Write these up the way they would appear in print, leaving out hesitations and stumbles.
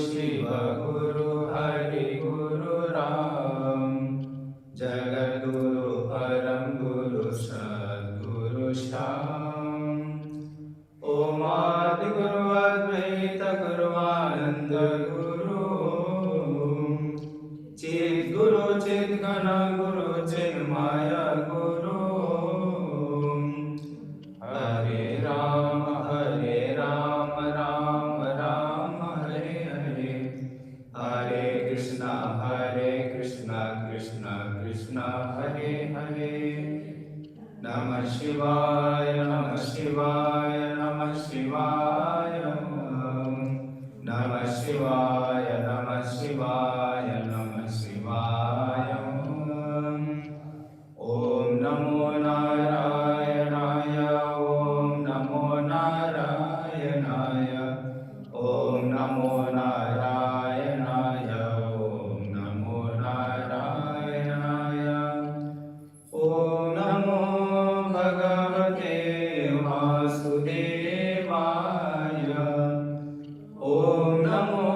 शिव गुरु हरि गुरु राम, जगद्गुरु परम गुरु सद्गुरु श्याम। ओम आदि गुरु अद्वैत गुरु आनंद गुरु, चित गुरु चित घन गुरु चिन्मय गुरु। हरे राम राम राम हरे हरे, हरे कृष्णा कृष्णा कृष्णा हरे हरे। नमः शिवाय नमः शिवाय नमः शिवाय, नमः शिवाय नमः शिवाय नमः शिवाय। ओम नमो नारायणाय, ओम नमो नारायणाय, ओम नमो नारायणाय, ओम नमो नारायणाय। ओम नमो भगवते वासुदेवाय, ओम नमो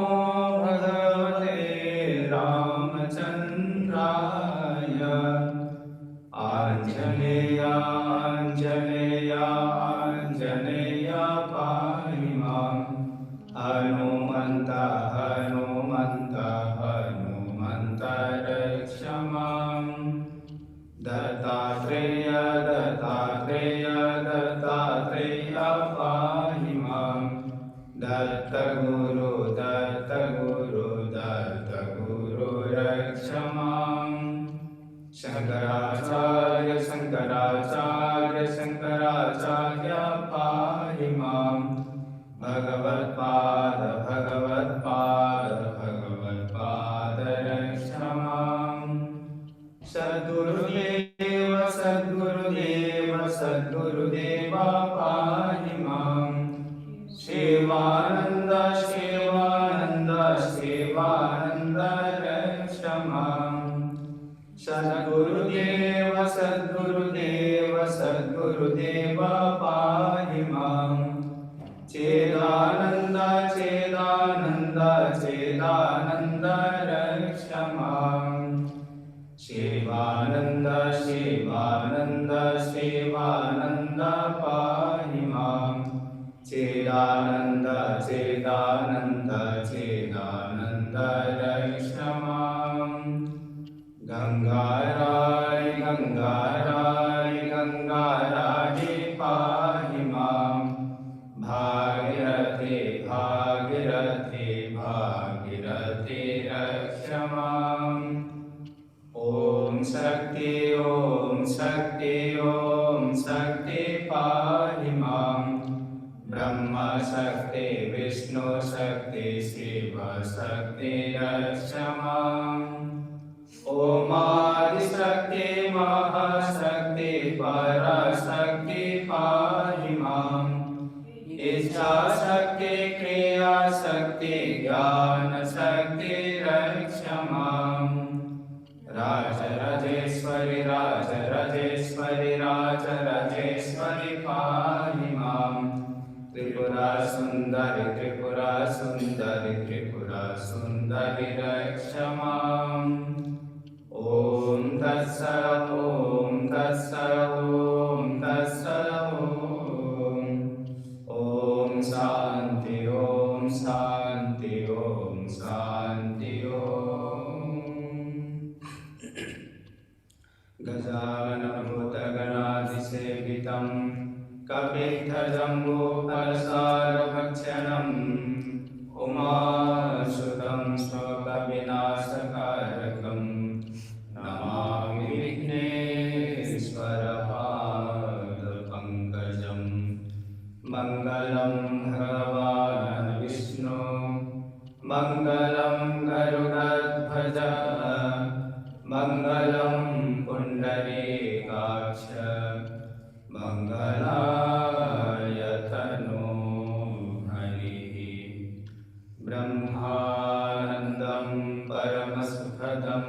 भगवते रामचंद्राय। आंजनेय आंजनेय आंजनेय पाहि मां, हनुमन्त हनुमन्त हनुमन्त रक्ष मां। दत्तात्रेय दत्तात्रेय दत्तात्रेय पाहि मां, दत्तगुरु दत्तगुरु दत्तगुरु रक्ष मां। शंकराचार्य शंकराचार्य शंकराचार्य पाहि मां, भगवत्पाद भगवत्पाद भगवत्पाद रक्ष मां। सद्गुरुदेव सद्गुरुदेव सद्गुरुदेव पाहि मां, शिवानन्द शिवानन्द शिवानन्द रक्ष मां। सद्गुरुदेव सद्गुरुदेव सद्गुरुदेव पाहि मां, चिदानन्द चिदानन्द चिदानन्द रक्ष मां। शिवानन्द शिवानन्द शिवानन्द पाहि मां, चिदानन्द चिदानन्द चिदानन्द रक्ष मां। गंगाराय गंगाराय गंगाराय पाहि मां, भागीरथी भागीरथी भागीरथी रक्ष मां। ओम शक्ति ओम शक्ति ओम शक्ति पाहि मां, ब्रह्म शक्ति विष्णु शक्ति शिव शक्ति रक्ष मां। ओम आदिशक्ति महाशक्ति पराशक्ति पाहि मां, इच्छा शक्ति क्रिया शक्ति ज्ञान शक्ति रक्ष मां। राजराजेश्वरी राजराजेश्वरी राजराजेश्वरी पाहि मां, त्रिपुरा सुंदरी त्रिपुरा सुंदरी त्रिपुरा सुंदरी रक्ष मां। ओम तत्सत् ओम तत्सत् ओम तत्सत् ओम शांति ओम शांति ओम शांति ओम। गजाननभूतगणाधिसेवितं कपित्थजम्बूफलसारभक्षणम्, उमासुतं शोकविनाशकारकं, नमामि विघ्नेश्वरपादपङ्कजं। मङ्गलं भगवान् विष्णु मङ्गलं गरुडध्वज, मङ्गलं पुण्डरीकाक्ष, मङ्गलाय तनो हरिः। ब्रह्मानन्दं परमसुखदं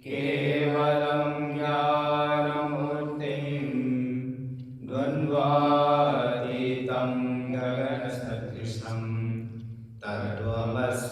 केवलं ज्ञानमूर्तिं, द्वन्द्वातीतं गगनसदृशं तत्त्वमसि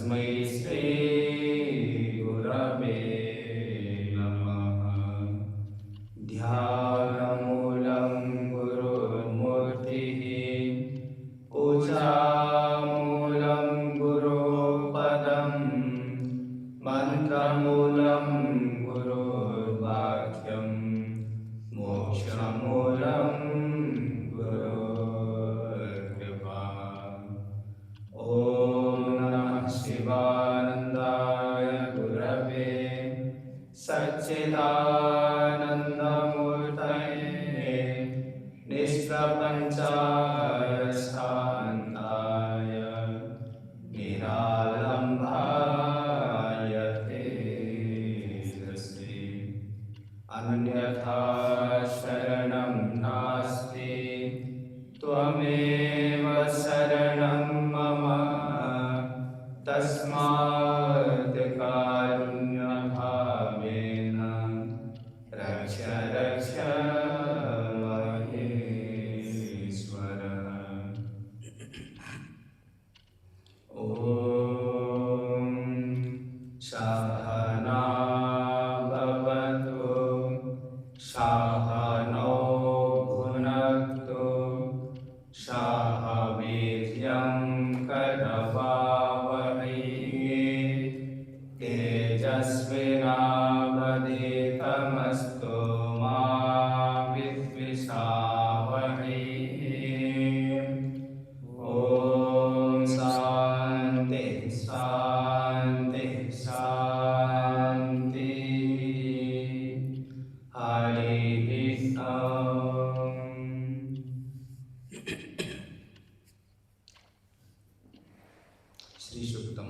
तस्मै श्री गुरवे नमः। ध्यानमूलं गुरुर्मूर्तिः, पूजामूलं गुरुपदम्, मन्त्रमूलं गुरुर्वाक्यं, मोक्षमूलं गुरुर्कृपा। ॐ नमः शिवानन्दाय गुरवे सच्चिदानन्दमूर्तये निष्प्रपञ्चाय शान्ताय निरालम्बाय तेजस्वी। अन्यथा शरणं नास्ति, त्वमेव शरणं मम। तस्मात् कारुण्यभावेन रक्ष रक्ष महेश्वर। ॐ सहना भवतु, सहनौ भुनक्तु, सह वीर्यं करवावहै, तेजस्विनावधीतमस्तु मा विद्विषावहै। ॐ शान्ति शान्ति शान्ति। हरिः ॐ। श्री सूक्तम।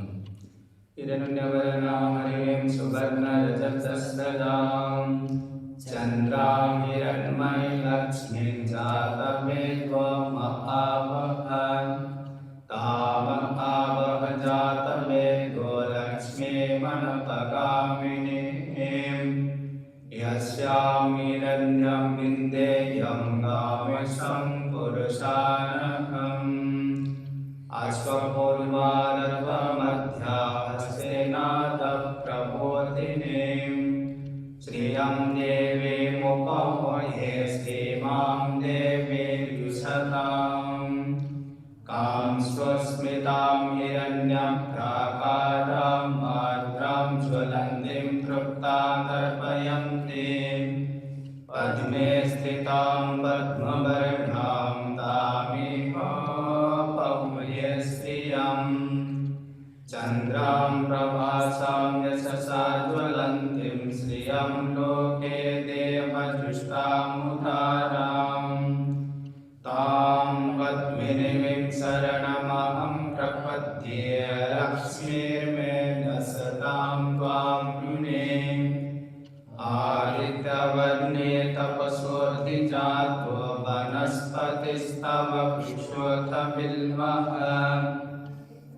हिरण्यवर्णां हरिं सुवर्णरजतस्रजां, चन्द्रां हिरण्मयलक्ष्मीं जातवेदोमहावह। तामहावह जातवेदो लक्ष्मीमनपगामिनीं, यस्यां हिरण्यं विन्देयं गामिषं पुरुषानहम्। अश्वपूर्वार्धमध्याहस्तेनाथप्रबोधिनीं, श्रियं देवीमुपमोहे श्रीमां देवीर्युषताम्। कां स्वस्मितां हिरण्यप्राकारां मात्रां ज्वलन्तीं तृप्तां तर्पयन्तीं, पद्मे स्थितां पद्मवर्णां तामिह पौये श्रियम्। चन्द्रां प्रभासां यशसा ज्वलन्तीं, श्रियं लोके देवदृष्टामुदाराम्। तां पद्मिनीं शरणमहं प्रपद्ये, लक्ष्मीर्मे नसतां त्वां गुणे। आदित्यवर्णे तपसोऽधिजातो, वनस्पतिस्तव वृक्षोऽथ बिल्वः।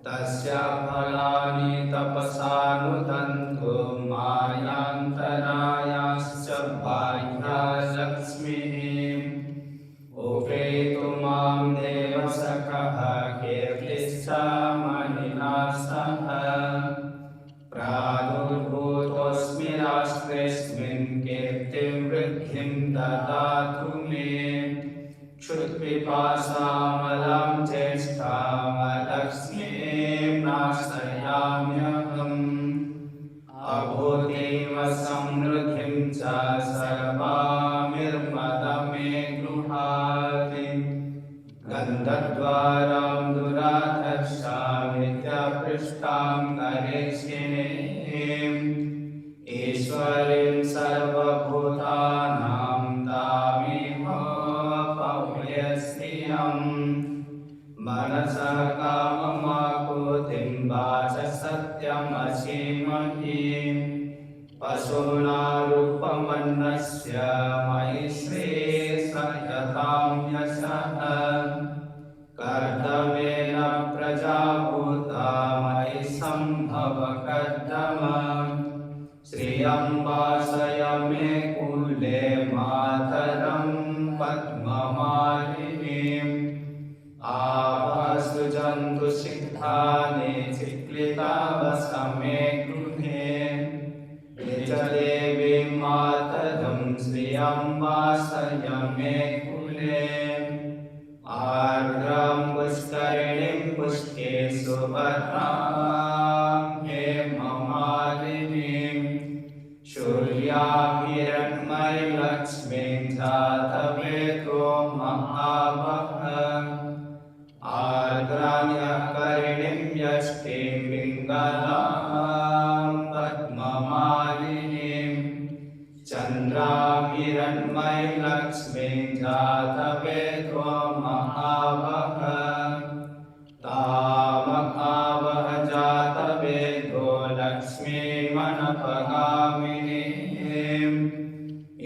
तस्य फलानि तपसानुदन्तो, मायान्तरायाश्च बाह्या लक्ष्मीः। उपेतु मां देवसखः कीर्तिश्च मणिना सह। प्रादुर्भूतोऽस्मि राष्ट्रेऽस्मिन्, कीर्तिं वृद्धिं ददातु मे। क्षुत्पिपासामलं ज्येष्ठामलक्ष्मीं नाशयाम्यहम्। अभूतिव समृद्धिं च सर्वामिर्मदमे गृहाति। गन्धद्वारां दुराधर्षामित्यपृष्टां करिष्यिणीम्। ईश्वरीं सर्वभूतानां तामिह पौये श्रियम्। मनसः काममाकुतिं वाचः सत्यमसीमहि। पशूनारूपमन्नस्य मयि श्रीसयतां यशः। कर्दमेन प्रजाभूता मयि सम्भव कर्दम। श्रियं वासय मे कुले मातरं पद्ममालिनीम्। आवसु जन्तु सिद्धानि चिक्ले पिता वसमे गृहे निजदेवी मातरं श्रियं वासयमे कुले आर्द्रं पुष्करिणीं पुष्टे सुवर्णां हेममालिनीं शूल्यां हिरण्मयलक्ष्मीं जातवेदो महावः आर्द्रां करिणीं यष्टिं पिङ्गलां पद्ममालिनीं चन्द्रां हिरण्मयलक्ष्मीं जातवेदो महावः तामकावः जातवेदो लक्ष्मीमनपगामिनीं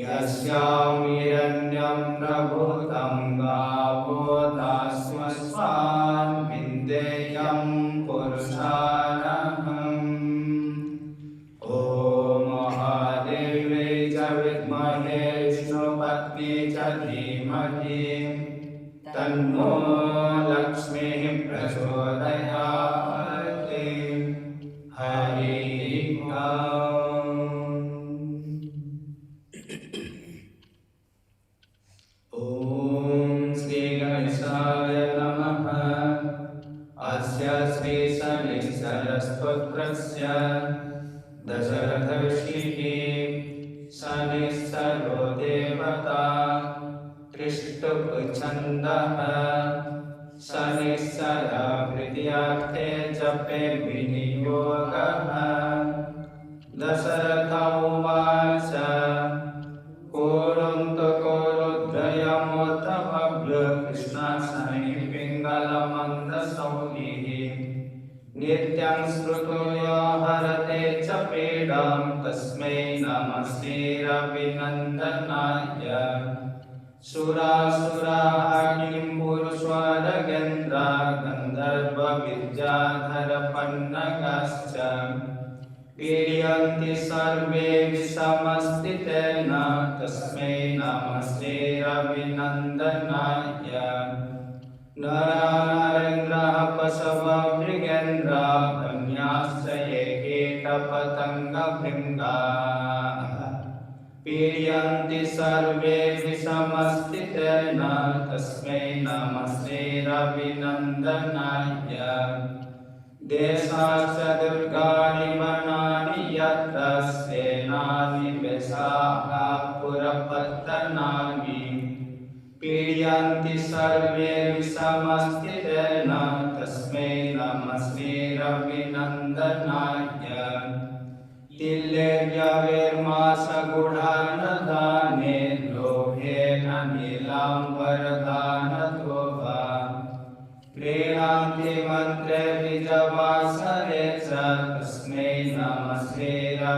यस्यां हिरण्यं प्रभूतं गावो दास्मस्वान् विन्देयं पुरुषानहम् ॐ महादेव्यै च विद्महे विष्णुपत्न्यै च धीमहि तन्नो लक्ष्मीः प्रचोदयात् हरिः ॐ श्रीगणेशाय नमः अस्य श्रीशनिश्चरस्तोत्रस्य दशरथऋषिः शनिश्चरो देवता त्रिष्टुप्छन्दः शनिश्चरः प्रीत्यार्थे जपे विनियोगः दशरथ उवाच कृष्णशनिपिङ्गलमन्दसौनिः नित्यं स्मृतो हरते च पीडां तस्मै नमः श्रीरविनन्दनाय सुरासुराः किं पुरुषोरगेन्द्रा गन्धर्वविद्याधरपन्नगाश्च पीड्यन्ति सर्वे विषमस्थितेन तस्मै नमः श्रीरविनन्दनाय नरेन्द्रः पशवः मृगेन्द्रः वन्याश्च ये कीटपतङ्गभृङ्गाः पीड्यन्ति सर्वे विषमस्थितेन तस्मै नमः श्रीरविनन्दनाय देशाश्च दुर्गाणि वनानि यत्र सेनानि वेशाः पुरपत्तनानि पीड्यन्ति सर्वे विषमस्थितेन तस्मै नमः श्रीरविनन्दनाय तिल्यव्यविर्मासगुढानदाने लोभेन नीलाम्बरदानतो वा प्रीणान्ति मन्त्रे बीजवासरे च तस्मै नमः श्रीरविनन्दनाय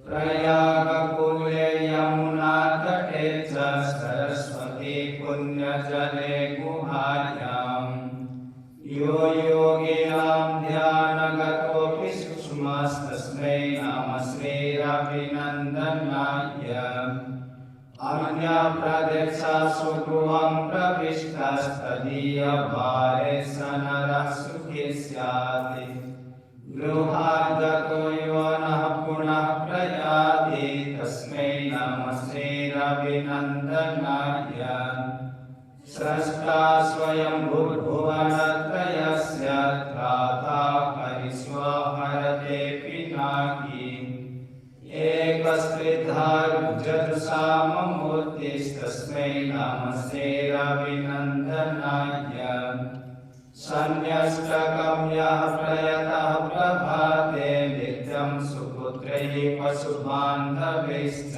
प्रयागकूले यमुनातटे च सरस्वती पुण्यजले गुहायां यो योगिनां ध्यानगतोऽपि सूक्ष्मस्तस्मै नमः श्रीरविनन्दनाय अन्यप्रदेशासु गृहं प्रविष्टस्तदीयभारे स नरः सुखी स्यात् गृहाद्गतो यो नः पुनः प्रयाति तस्मै नमः श्रीरविनन्दनाय स्रष्टा स्वयं भूर्भुवनत्रयस्य त्राता हरिष्वो हरते पिनाकी एकस्त्रिधार्जतुसाममूर्तिस्तस्मै नमः श्रीरविनन्दनाय सन्न्यष्टकं यः प्रयतः प्रभाते नित्यं सुपुत्रैः पशुबान्धवैश्च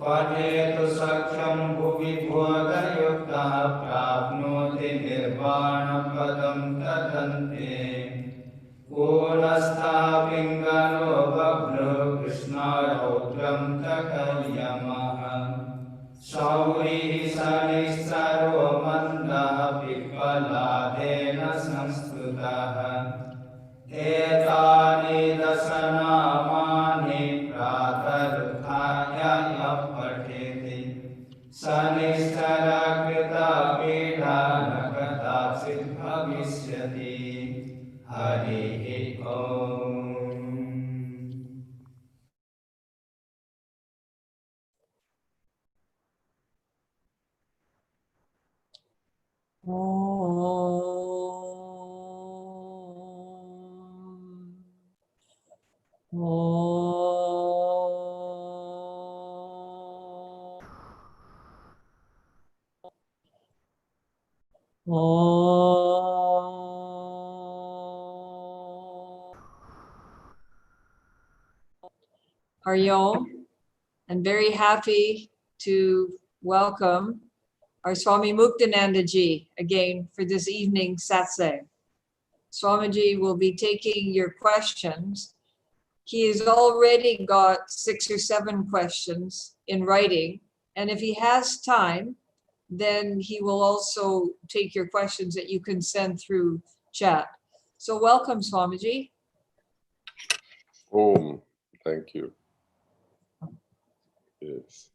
पठेतु सख्यं भुवि भोगयुक्तः प्राप्नोति निर्वाणपदं तदन्ते पूर्णस्थः पिङ्गलो बभ्रो कृष्णरौद्रं तकल्यमः शौरिः शनिश्चरो मन्दः पिप्पलादेन संस्तुतः एतानि दशनामानि प्रातरुत्थाय यः पठेति शनिश्चरकृता पीडा न कदाचित् भविष्यति। ติหะริโอม Hariom, and very happy to welcome our Swami Muktananda ji again for this evening satsang. Swamiji will be taking your questions. He has already got 6 or 7 questions in writing, and if he has time, then he will also take your questions that you can send through chat. So welcome, Swamiji. Thank you. Yes.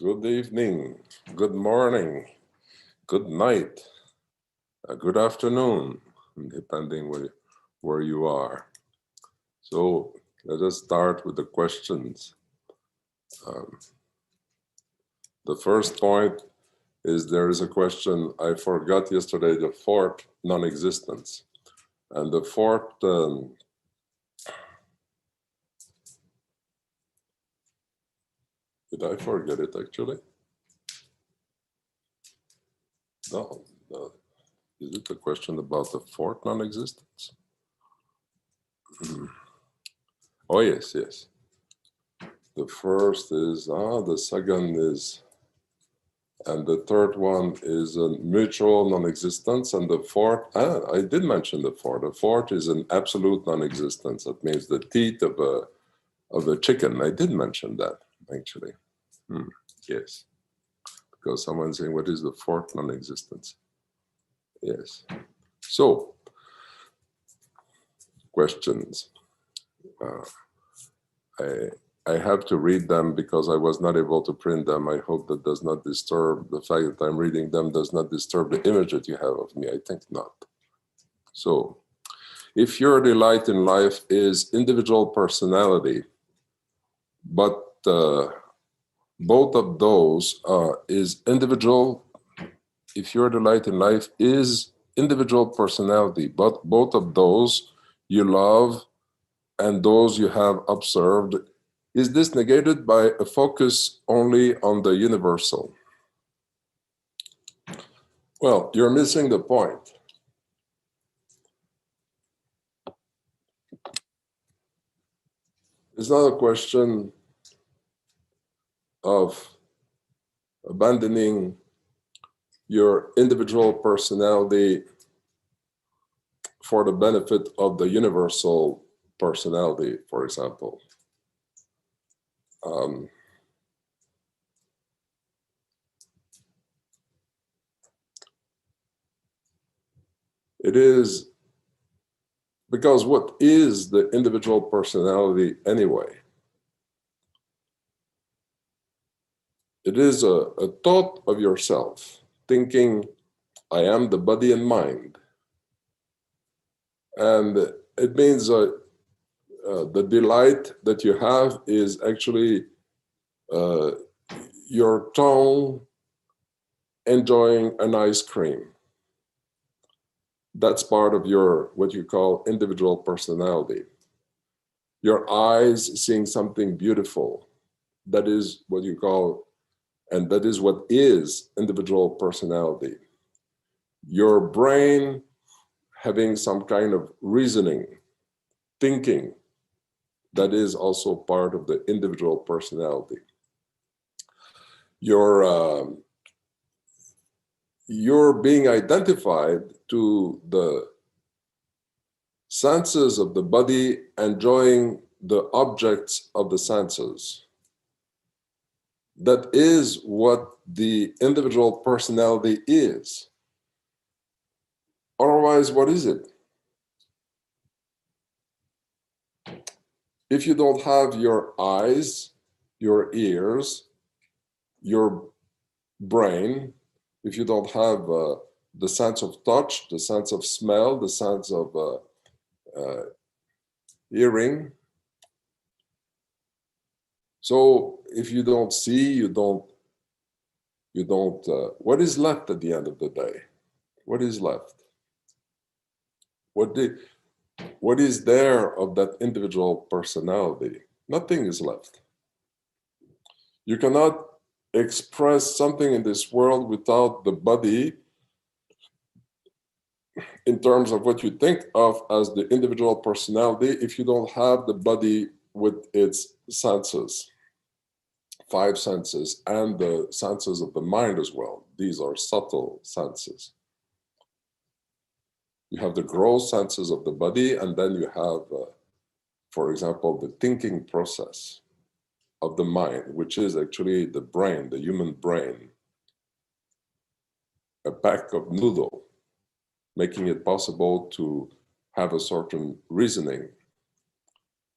Good evening, good morning, good night, good afternoon, depending where you are. So let us start with the questions. The first point is there is a question I forgot yesterday, the fourth non-existence. And the fourth, did I forget it actually? No. Is it a question about the fourth non-existence? Oh, yes. The first is, the second is, and the third one is a mutual non-existence, and the fourth, I did mention the fourth. The fourth is an absolute non-existence. That means the teeth of a chicken. I did mention that, actually. Yes. Because someone's saying, what is the fourth non-existence? Yes. So, questions. I have to read them because I was not able to print them. I hope that does not disturb, the fact that I'm reading them does not disturb the image that you have of me. I think not. So, if your delight in life is individual personality, but both of those is individual, if your delight in life is individual personality, but both of those you love and those you have observed, is this negated by a focus only on the universal? Well, you're missing the point. It's not a question of abandoning your individual personality for the benefit of the universal personality, for example. It is because what is the individual personality anyway? It is a thought of yourself, thinking, I am the body and mind. And it means the delight that you have is actually your tongue enjoying an ice cream. That's part of your, what you call individual personality. Your eyes seeing something beautiful. That is what you call And that is what is individual personality. Your brain having some kind of reasoning, thinking, that is also part of the individual personality. You're being identified to the senses of the body, enjoying the objects of the senses. That is what the individual personality is. Otherwise, what is it? If you don't have your eyes, your ears, your brain, if you don't have the sense of touch, the sense of smell, the sense of hearing, so if you don't see, you don't, what is left at the end of the day? What is left? What is there of that individual personality? Nothing is left. You cannot express something in this world without the body in terms of what you think of as the individual personality if you don't have the body with its senses, 5 senses, and the senses of the mind as well. These are subtle senses. You have the gross senses of the body, and then you have, for example, the thinking process of the mind, which is actually the brain, the human brain, a pack of noodle, making it possible to have a certain reasoning,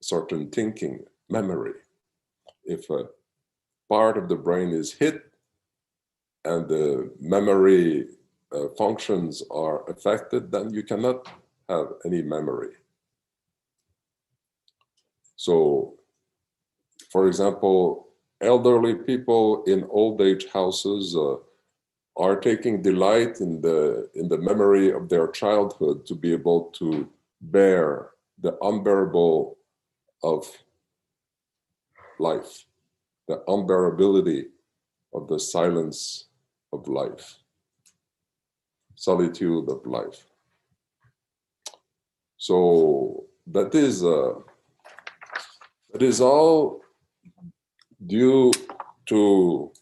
certain thinking, memory. If a part of the brain is hit and the memory functions are affected, then you cannot have any memory. So, for example, elderly people in old age houses are taking delight in the memory of their childhood to be able to bear the unbearable of life, the unbearability of the silence of life, solitude of life. So that is all due to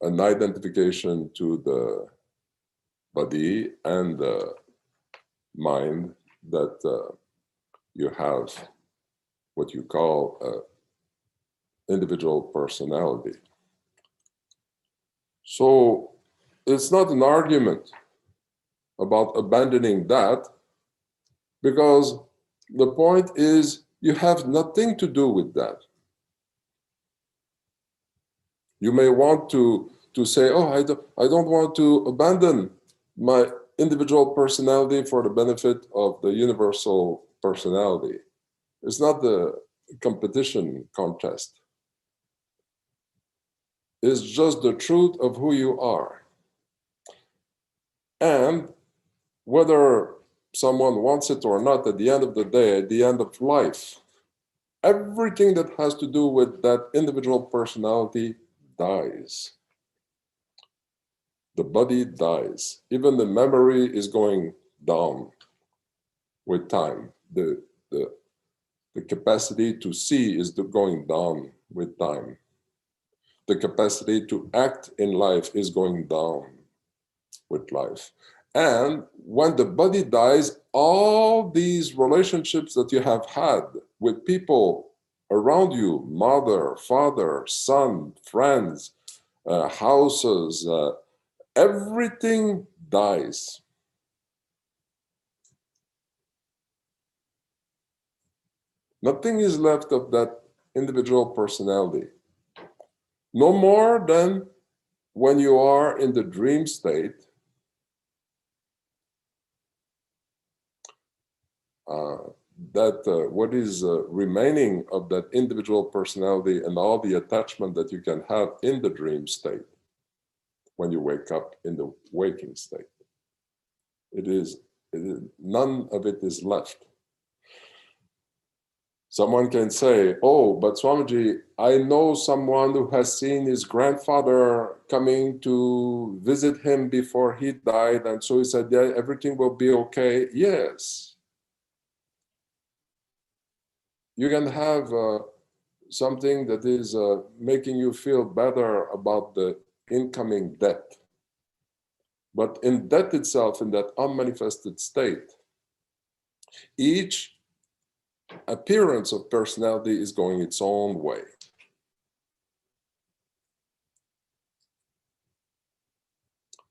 an identification to the body and the mind that you have what you call individual personality. So it's not an argument about abandoning that, because the point is you have nothing to do with that. You may want to say, oh, I don't want to abandon my individual personality for the benefit of the universal personality. It's not the competition contest. It's just the truth of who you are. And whether someone wants it or not, at the end of the day, at the end of life, everything that has to do with that individual personality dies. The body dies. Even the memory is going down with time. The capacity to see is going down with time. The capacity to act in life is going down with life. And when the body dies, all these relationships that you have had with people around you, mother, father, son, friends, houses, everything dies. Nothing is left of that individual personality. No more than when you are in the dream state. What is remaining of that individual personality and all the attachment that you can have in the dream state when you wake up in the waking state. It is none of it is left. Someone can say, oh, but Swamiji, I know someone who has seen his grandfather coming to visit him before he died, and so he said, yeah, everything will be okay. Yes. You can have something that is making you feel better about the incoming death. But in death itself, in that unmanifested state, each appearance of personality is going its own way.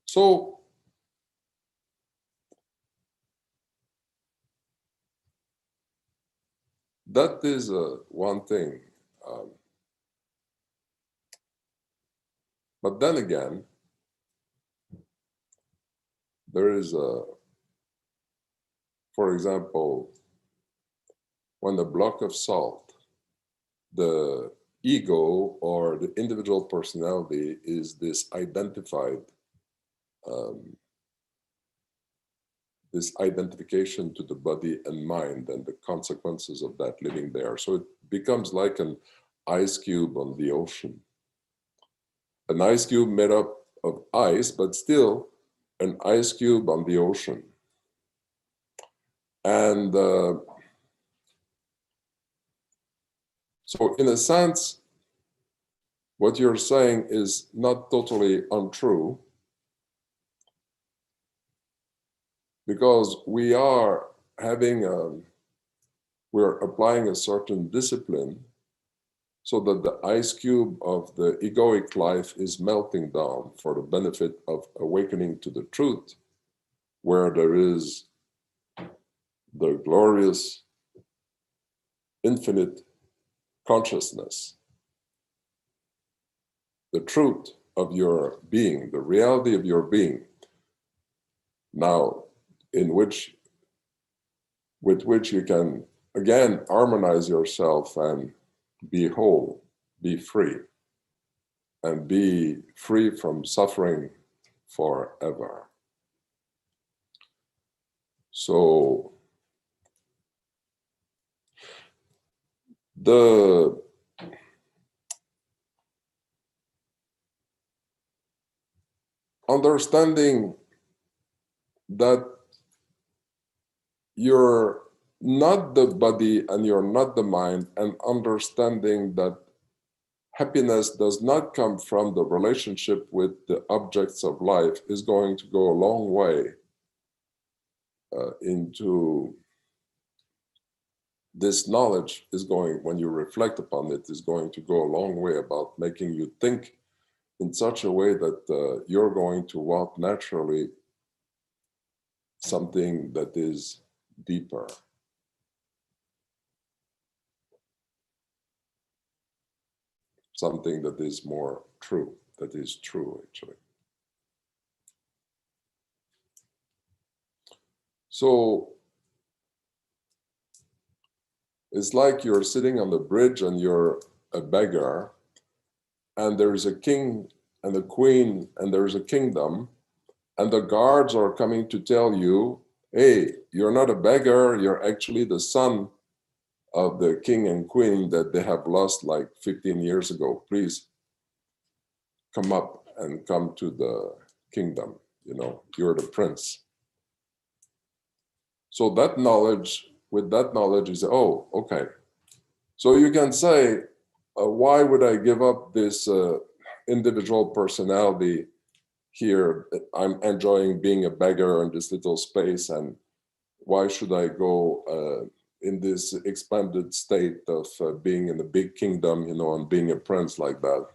So that is one thing. But then again, there is for example, when a block of salt, the ego or the individual personality is this identified, this identification to the body and mind and the consequences of that living there. So it becomes like an ice cube on the ocean. An ice cube made up of ice, but still an ice cube on the ocean. And so in a sense, what you're saying is not totally untrue, because we are having we're applying a certain discipline so that the ice cube of the egoic life is melting down for the benefit of awakening to the truth, where there is the glorious infinite consciousness, the truth of your being, the reality of your being, now with which you can again harmonize yourself and be whole, be free, and be free from suffering forever. So the understanding that you're not the body and you're not the mind, and understanding that happiness does not come from the relationship with the objects of life is going to go a long way into this knowledge is going, when you reflect upon it, is going to go a long way about making you think in such a way that you're going to want naturally something that is deeper. Something that is more true, that is true actually. So it's like you're sitting on the bridge and you're a beggar, and there's a king and a queen and there's a kingdom, and the guards are coming to tell you, hey, you're not a beggar, you're actually the son of the king and queen that they have lost like 15 years ago. Please come up and come to the kingdom. You know, you're the prince. So that knowledge, with that knowledge, is, oh, okay. So you can say, why would I give up this individual personality here? I'm enjoying being a beggar in this little space, and why should I go in this expanded state of being in a big kingdom, you know, and being a prince like that?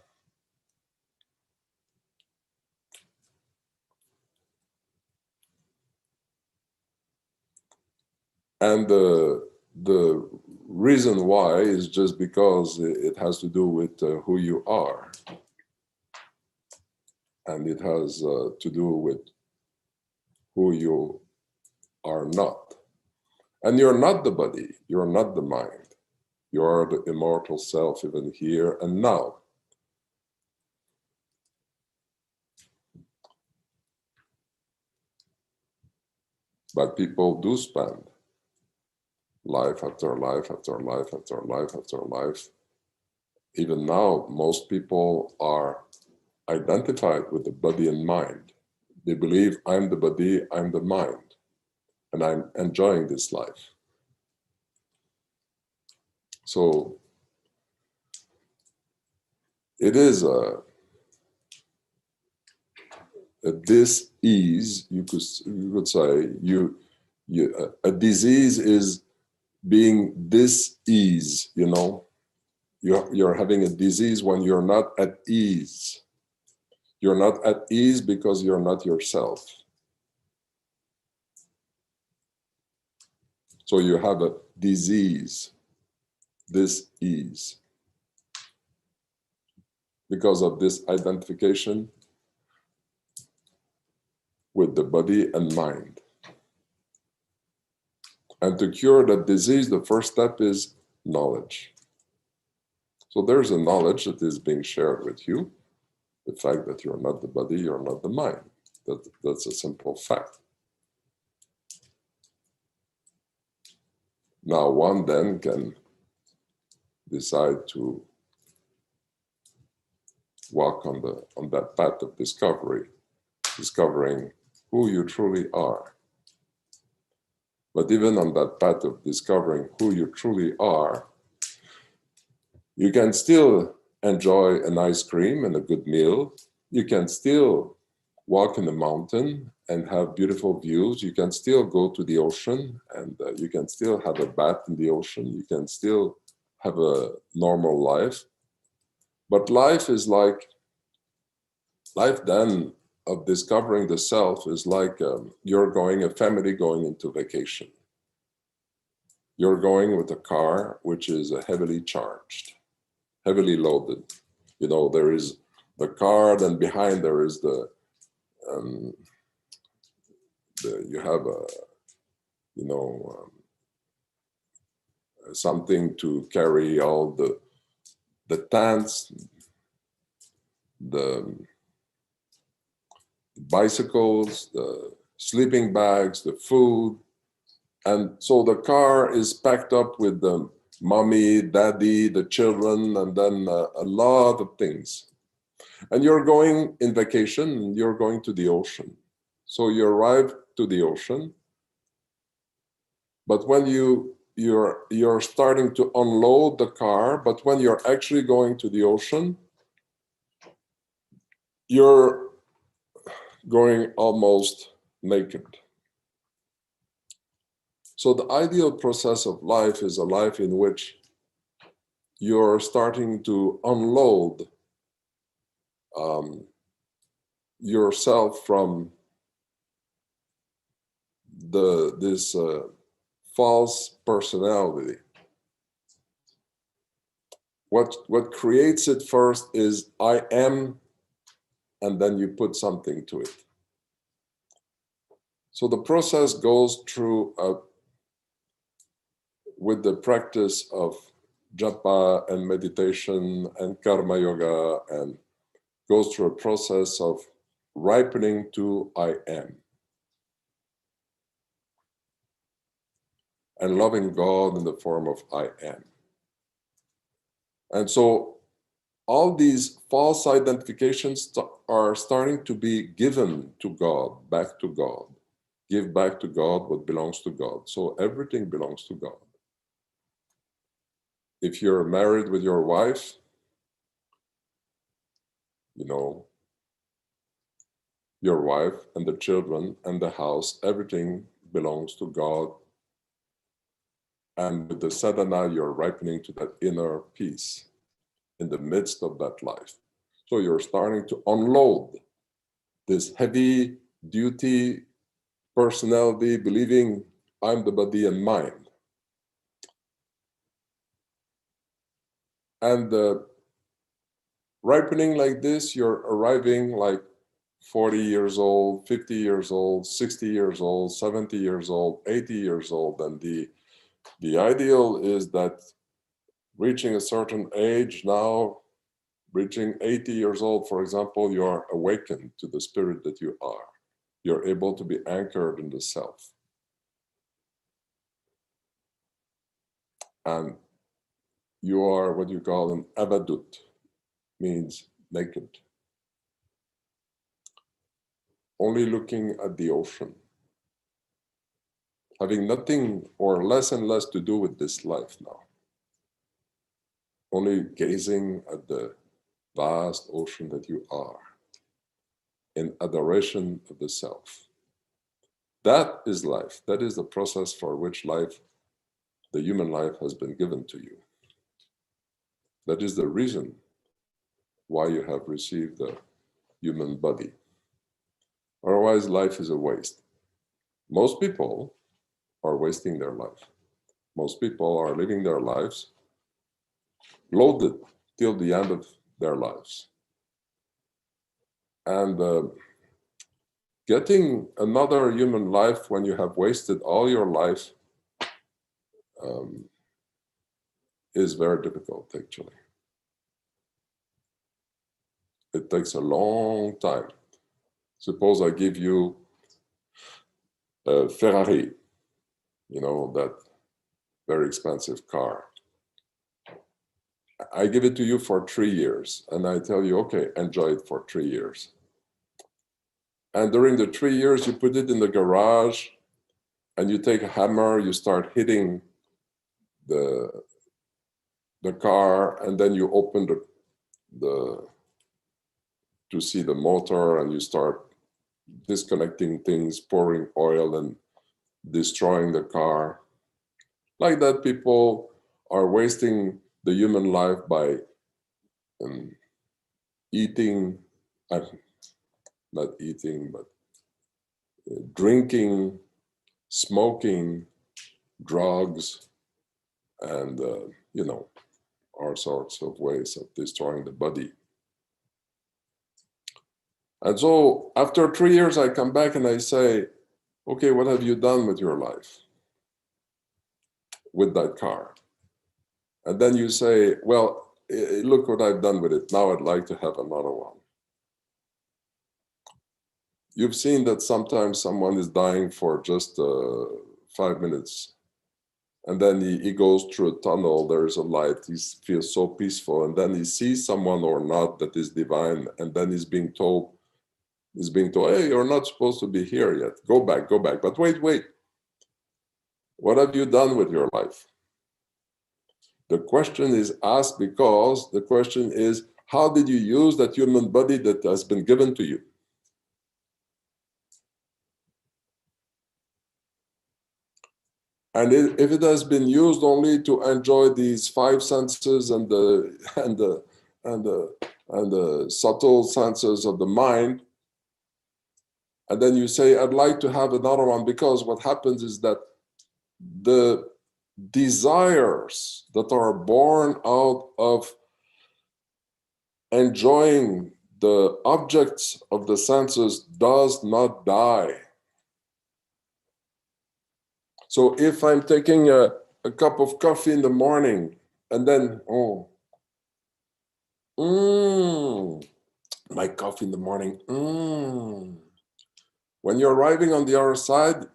And the reason why is just because it has to do with who you are. And it has to do with who you are not. And you're not the body, you're not the mind. You are the immortal self, even here and now. But people do spend life after life after life after life after life. Even now, most people are identified with the body and mind. They believe I'm the body, I'm the mind, and I'm enjoying this life. So it is a dis-ease, you could say. A disease is being dis-ease, you know. You're having a disease when you're not at ease. You're not at ease because you're not yourself. So you have a disease, dis-ease, because of this identification with the body and mind. And to cure that disease, the first step is knowledge. So there's a knowledge that is being shared with you. The fact that you're not the body, you're not the mind. That's a simple fact. Now one then can decide to walk on that path of discovery, discovering who you truly are. But even on that path of discovering who you truly are, you can still enjoy an ice cream and a good meal. You can still walk in the mountain and have beautiful views. You can still go to the ocean and you can still have a bath in the ocean. You can still have a normal life. But life is like, life then of discovering the self is like a family going into vacation. You're going with a car which is heavily charged, heavily loaded. You know, there is the car, then behind there is you have something to carry all the tents, the bicycles, the sleeping bags, the food. And so the car is packed up with the mommy, daddy, the children, and then a lot of things. And you're going in vacation, and you're going to the ocean. So you arrive to the ocean, but when you're starting to unload the car, but when you're actually going to the ocean, you're going almost naked. So the ideal process of life is a life in which you're starting to unload yourself from this false personality. What creates it first is I am, and then you put something to it. So the process goes through with the practice of japa and meditation and karma yoga, and goes through a process of ripening to I am. And loving God in the form of I am. And so all these false identifications are starting to be given to God, back to God. Give back to God what belongs to God. So everything belongs to God. If you're married with your wife, your wife and the children and the house, everything belongs to God. And with the sadhana, you're ripening to that inner peace in the midst of that life. So you're starting to unload this heavy duty personality, believing I'm the body and mind. And ripening like this, you're arriving like 40 years old, 50 years old, 60 years old, 70 years old, 80 years old. And the ideal is that reaching a certain age now, reaching 80 years old, for example, you are awakened to the spirit that you are. You're able to be anchored in the self. and you are what you call an avadut, means naked, only looking at the ocean, having nothing or less and less to do with this life now, only gazing at the vast ocean that you are in adoration of the self. That is life. That is the process for which life, the human life, has been given to you. That is the reason why you have received the human body. Otherwise, life is a waste. Most people are wasting their life. Most people are living their lives loaded till the end of their lives. And getting another human life when you have wasted all your life is very difficult, actually. It takes a long time. Suppose I give you a Ferrari, you know, that very expensive car. I give it to you for 3 years, and I tell you, okay, enjoy it for 3 years. And during the 3 years, you put it in the garage, and you take a hammer, you start hitting the car, and then you open to see the motor, and you start disconnecting things, pouring oil and destroying the car. Like that, people are wasting the human life by eating, not eating, but drinking, smoking, drugs, and, you know, all sorts of ways of destroying the body. And so after 3 years, I come back and I say, okay, what have you done with your life? With that car? And then you say, well, look what I've done with it. Now I'd like to have another one. You've seen that sometimes someone is dying for just 5 minutes. And then he goes through a tunnel, there's a light, he feels so peaceful. And then he sees someone or not that is divine. And then he's being told, hey, you're not supposed to be here yet. Go back. But wait. What have you done with your life? The question is asked because the question is, how did you use that human body that has been given to you? And if it has been used only to enjoy these 5 senses and the subtle senses of the mind, and then you say, I'd like to have another one, because what happens is that the desires that are born out of enjoying the objects of the senses does not die. So if I'm taking a cup of coffee in the morning and then, my coffee in the morning, when you're arriving on the other side,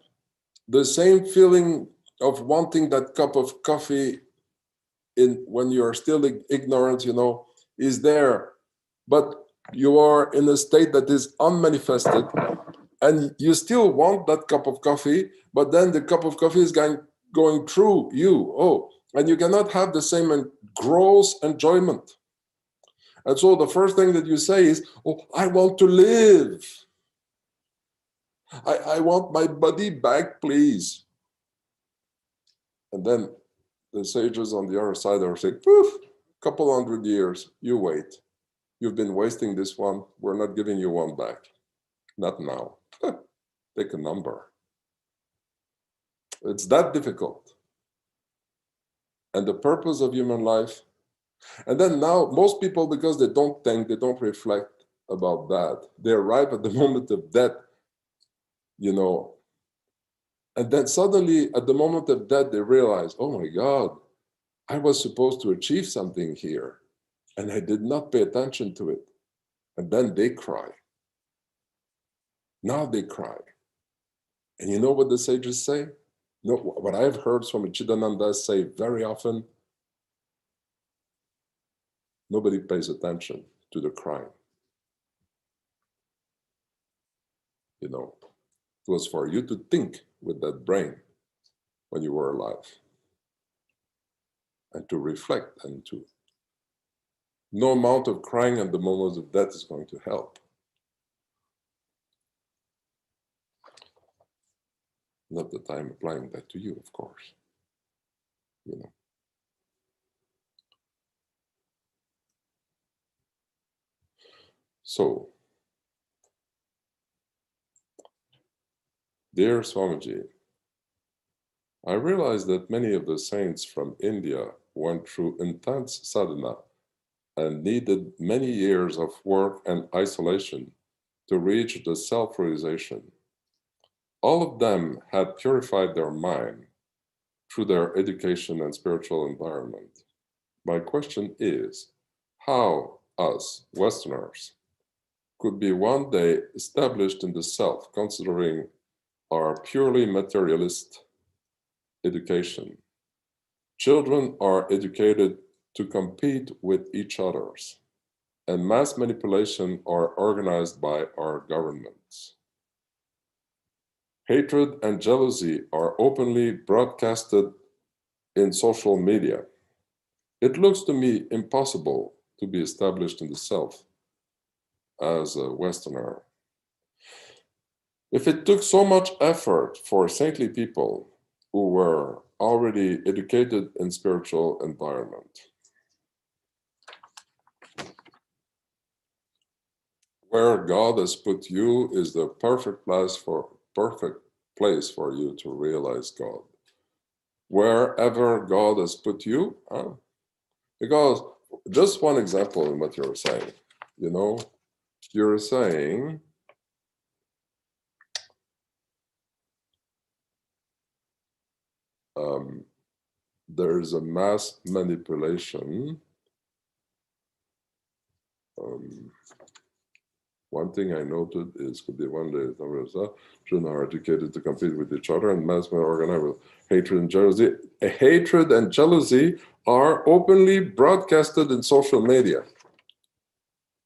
the same feeling of wanting that cup of coffee when you're still ignorant, you know, is there. But you are in a state that is unmanifested, and you still want that cup of coffee, but then the cup of coffee is going through you. And you cannot have the same gross enjoyment. And so the first thing that you say is, I want to live. I want my body back, please. And then the sages on the other side are saying, poof, couple 100 years, you wait. You've been wasting this one. We're not giving you one back. Not now. Take a number. It's that difficult. And the purpose of human life. And then now, most people, because they don't think, they don't reflect about that, they arrive at the moment of death, you know, and then suddenly at the moment of death, they realize, oh my God, I was supposed to achieve something here, and I did not pay attention to it. And then they cry. Now they cry. And you know what the sages say? No, what I've heard Swami Chidananda say very often, nobody pays attention to the crying. You know, it was for you to think with that brain when you were alive, and to reflect, and to no amount of crying at the moment of death is going to help. Not that I'm applying that to you, of course. You know. So, dear Swamiji, I realize that many of the saints from India went through intense sadhana and needed many years of work and isolation to reach the self-realization. All of them had purified their mind through their education and spiritual environment. My question is, how us, Westerners, could be one day established in the self, considering our purely materialist education? Children are educated to compete with each others, and mass manipulation are organized by our governments. Hatred and jealousy are openly broadcasted in social media. It looks to me impossible to be established in the self as a Westerner. If it took so much effort for saintly people who were already educated in spiritual environment, where God has put you is the perfect place for you to realize God. Wherever God has put you, because just one example in what you're saying, you know, you're saying there is a mass manipulation. One thing I noted is could be one day children are educated to compete with each other, and mass organized with hatred and jealousy. Hatred and jealousy are openly broadcasted in social media.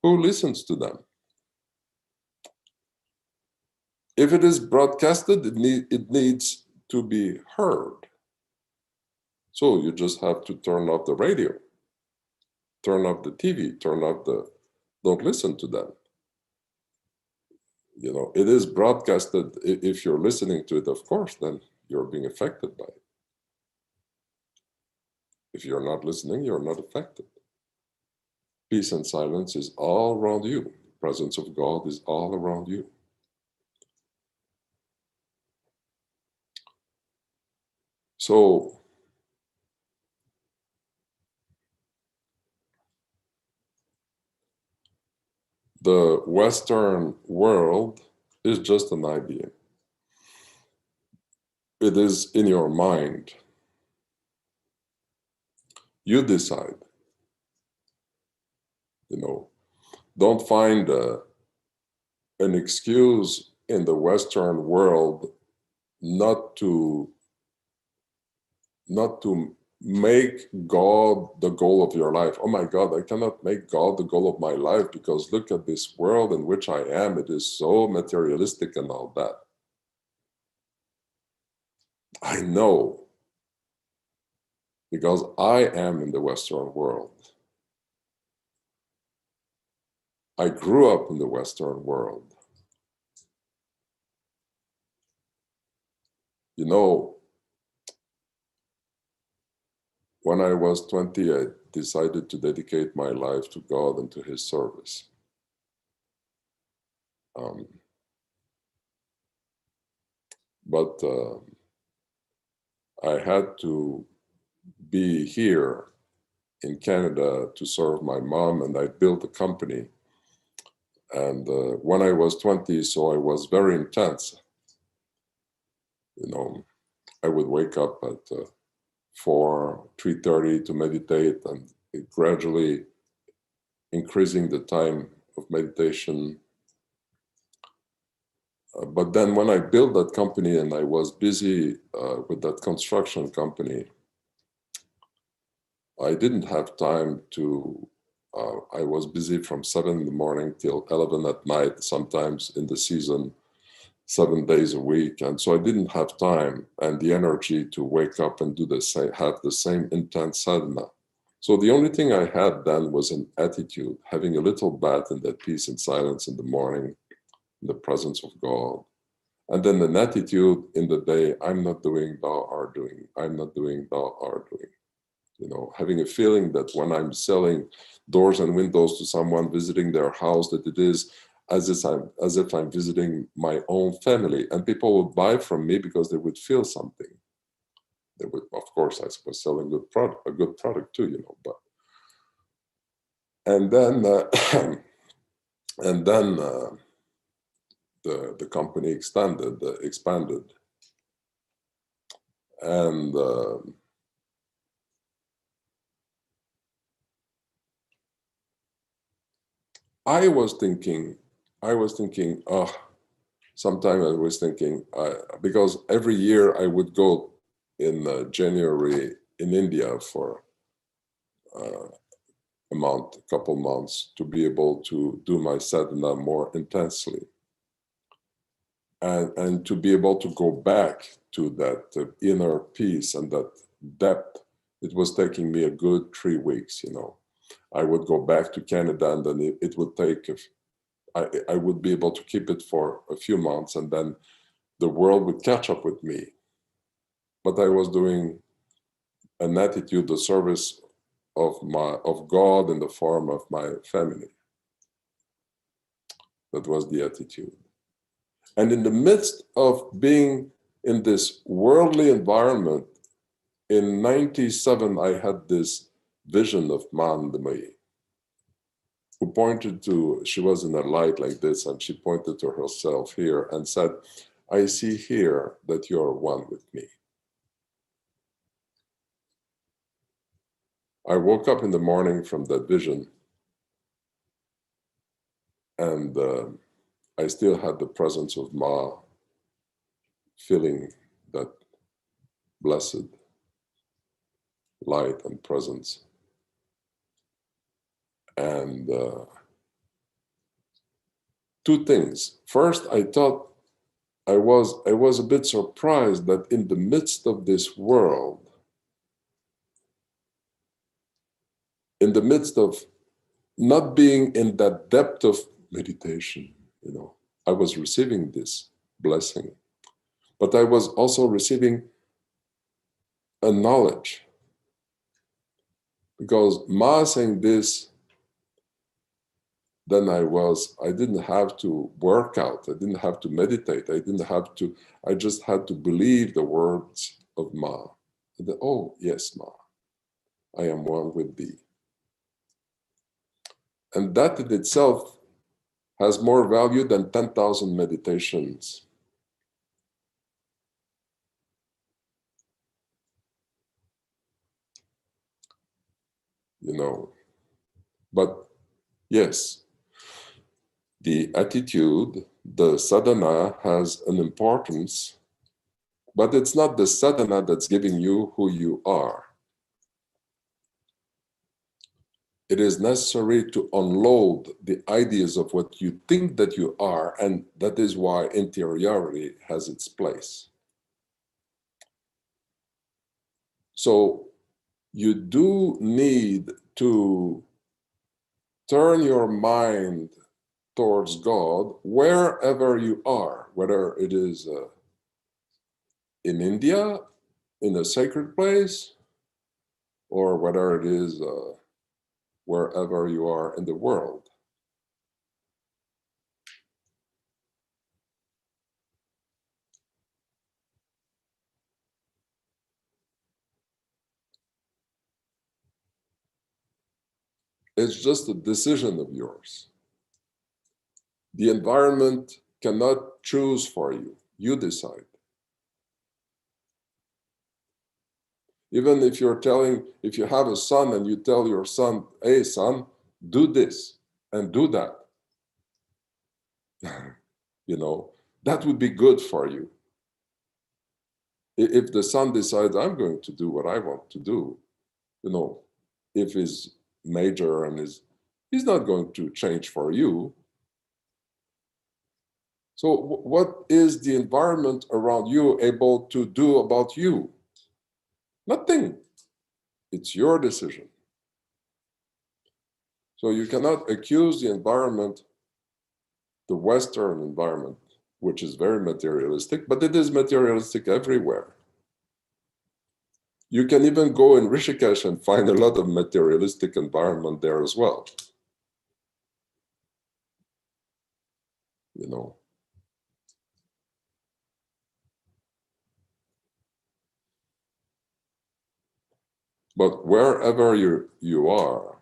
Who listens to them? If it is broadcasted, it needs to be heard. So you just have to turn off the radio, turn off the TV, don't listen to them. You know, it is broadcasted. If you're listening to it, of course, then you're being affected by it. If you're not listening, you're not affected. Peace and silence is all around you. The presence of God is all around you. So, the Western world is just an idea. It is in your mind. You decide. You know, don't find an excuse in the Western world not to make God the goal of your life. Oh my God, I cannot make God the goal of my life because look at this world in which I am. It is so materialistic and all that. I know because I am in the Western world. I grew up in the Western world. You know, when I was 20, I decided to dedicate my life to God and to His service. But I had to be here in Canada to serve my mom, and I built a company. And when I was 20, so I was very intense. You know, I would wake up at 3:30 to meditate, and gradually increasing the time of meditation. but then when I built that company and I was busy with that construction company, I didn't have time to, I was busy from 7 in the morning till 11 at night, sometimes in the season, 7 days a week. And so I didn't have time and the energy to wake up and do the same, have the same intense sadhana. So the only thing I had then was an attitude, having a little bath in that peace and silence in the morning, in the presence of God. And then an attitude in the day, I'm not doing, thou art doing. I'm not doing, thou art doing. You know, having a feeling that when I'm selling doors and windows to someone, visiting their house, that it is as if I'm visiting my own family. And people would buy from me because they would feel something. They would, of course, I was selling a good product too, you know. But and then the company expanded, and I was thinking, sometime I was thinking, because every year I would go in January in India for a couple months to be able to do my sadhana more intensely. And to be able to go back to that inner peace and that depth, it was taking me a good 3 weeks, you know. I would go back to Canada and then it would take, I would be able to keep it for a few months and then the world would catch up with me. But I was doing an attitude, the service of God in the form of my family. That was the attitude. And in the midst of being in this worldly environment, in 97, I had this vision of Mandamayi, who pointed to, she was in a light like this, and she pointed to herself here and said, I see here that you're one with me. I woke up in the morning from that vision, and I still had the presence of Ma, feeling that blessed light and presence. And two things. First, I thought I was a bit surprised that in the midst of this world, in the midst of not being in that depth of meditation, you know, I was receiving this blessing, but I was also receiving a knowledge. Because Ma saying this, then I didn't have to work out, I didn't have to meditate, I just had to believe the words of Ma. Oh, yes, Ma, I am one with thee. And that in itself has more value than 10,000 meditations. You know, but yes, the attitude, the sadhana has an importance, but it's not the sadhana that's giving you who you are. It is necessary to unload the ideas of what you think that you are, and that is why interiority has its place. So you do need to turn your mind towards God wherever you are, whether it is in India, in a sacred place, or whether it is wherever you are in the world. It's just a decision of yours. The environment cannot choose for you. You decide. Even if if you have a son and you tell your son, hey son, do this and do that. You know, that would be good for you. If the son decides, I'm going to do what I want to do, you know, if he's major and he's not going to change for you. So what is the environment around you able to do about you? Nothing. It's your decision. So you cannot accuse the environment, the Western environment, which is very materialistic, but it is materialistic everywhere. You can even go in Rishikesh and find a lot of materialistic environment there as well. You know. But wherever you are,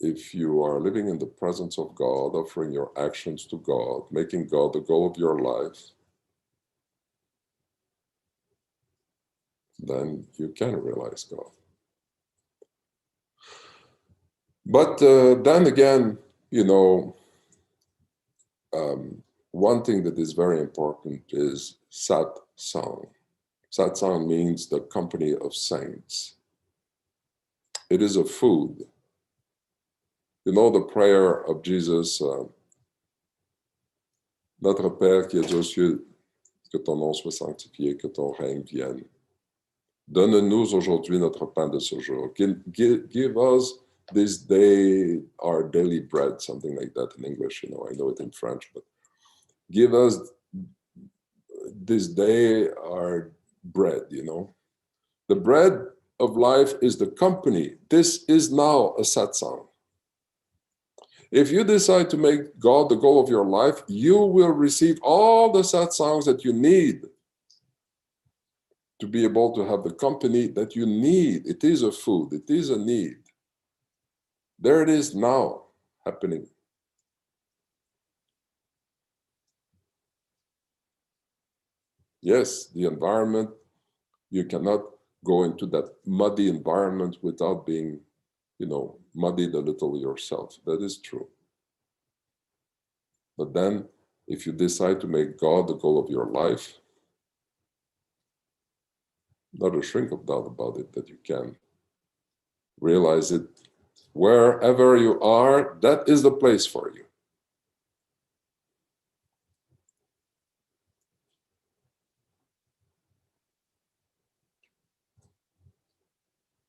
if you are living in the presence of God, offering your actions to God, making God the goal of your life, then you can realize God. But then again, you know, one thing that is very important is Satsang. Satsang means the company of saints. It is a food. You know the prayer of Jesus, Notre Père qui es aux cieux, que ton nom soit sanctifié, que ton règne vienne. Donne-nous aujourd'hui notre pain de ce jour. Give us this day our daily bread, something like that in English. You know, I know it in French, but give us this day our bread, you know. The bread of life is the company. This is now a satsang. If you decide to make God the goal of your life, you will receive all the satsangs that you need to be able to have the company that you need. It is a food, it is a need. There it is now happening. Yes, the environment, you cannot go into that muddy environment without being, you know, muddied a little yourself. That is true. But then, if you decide to make God the goal of your life, not a shrink of doubt about it, that you can realize it. Wherever you are, that is the place for you.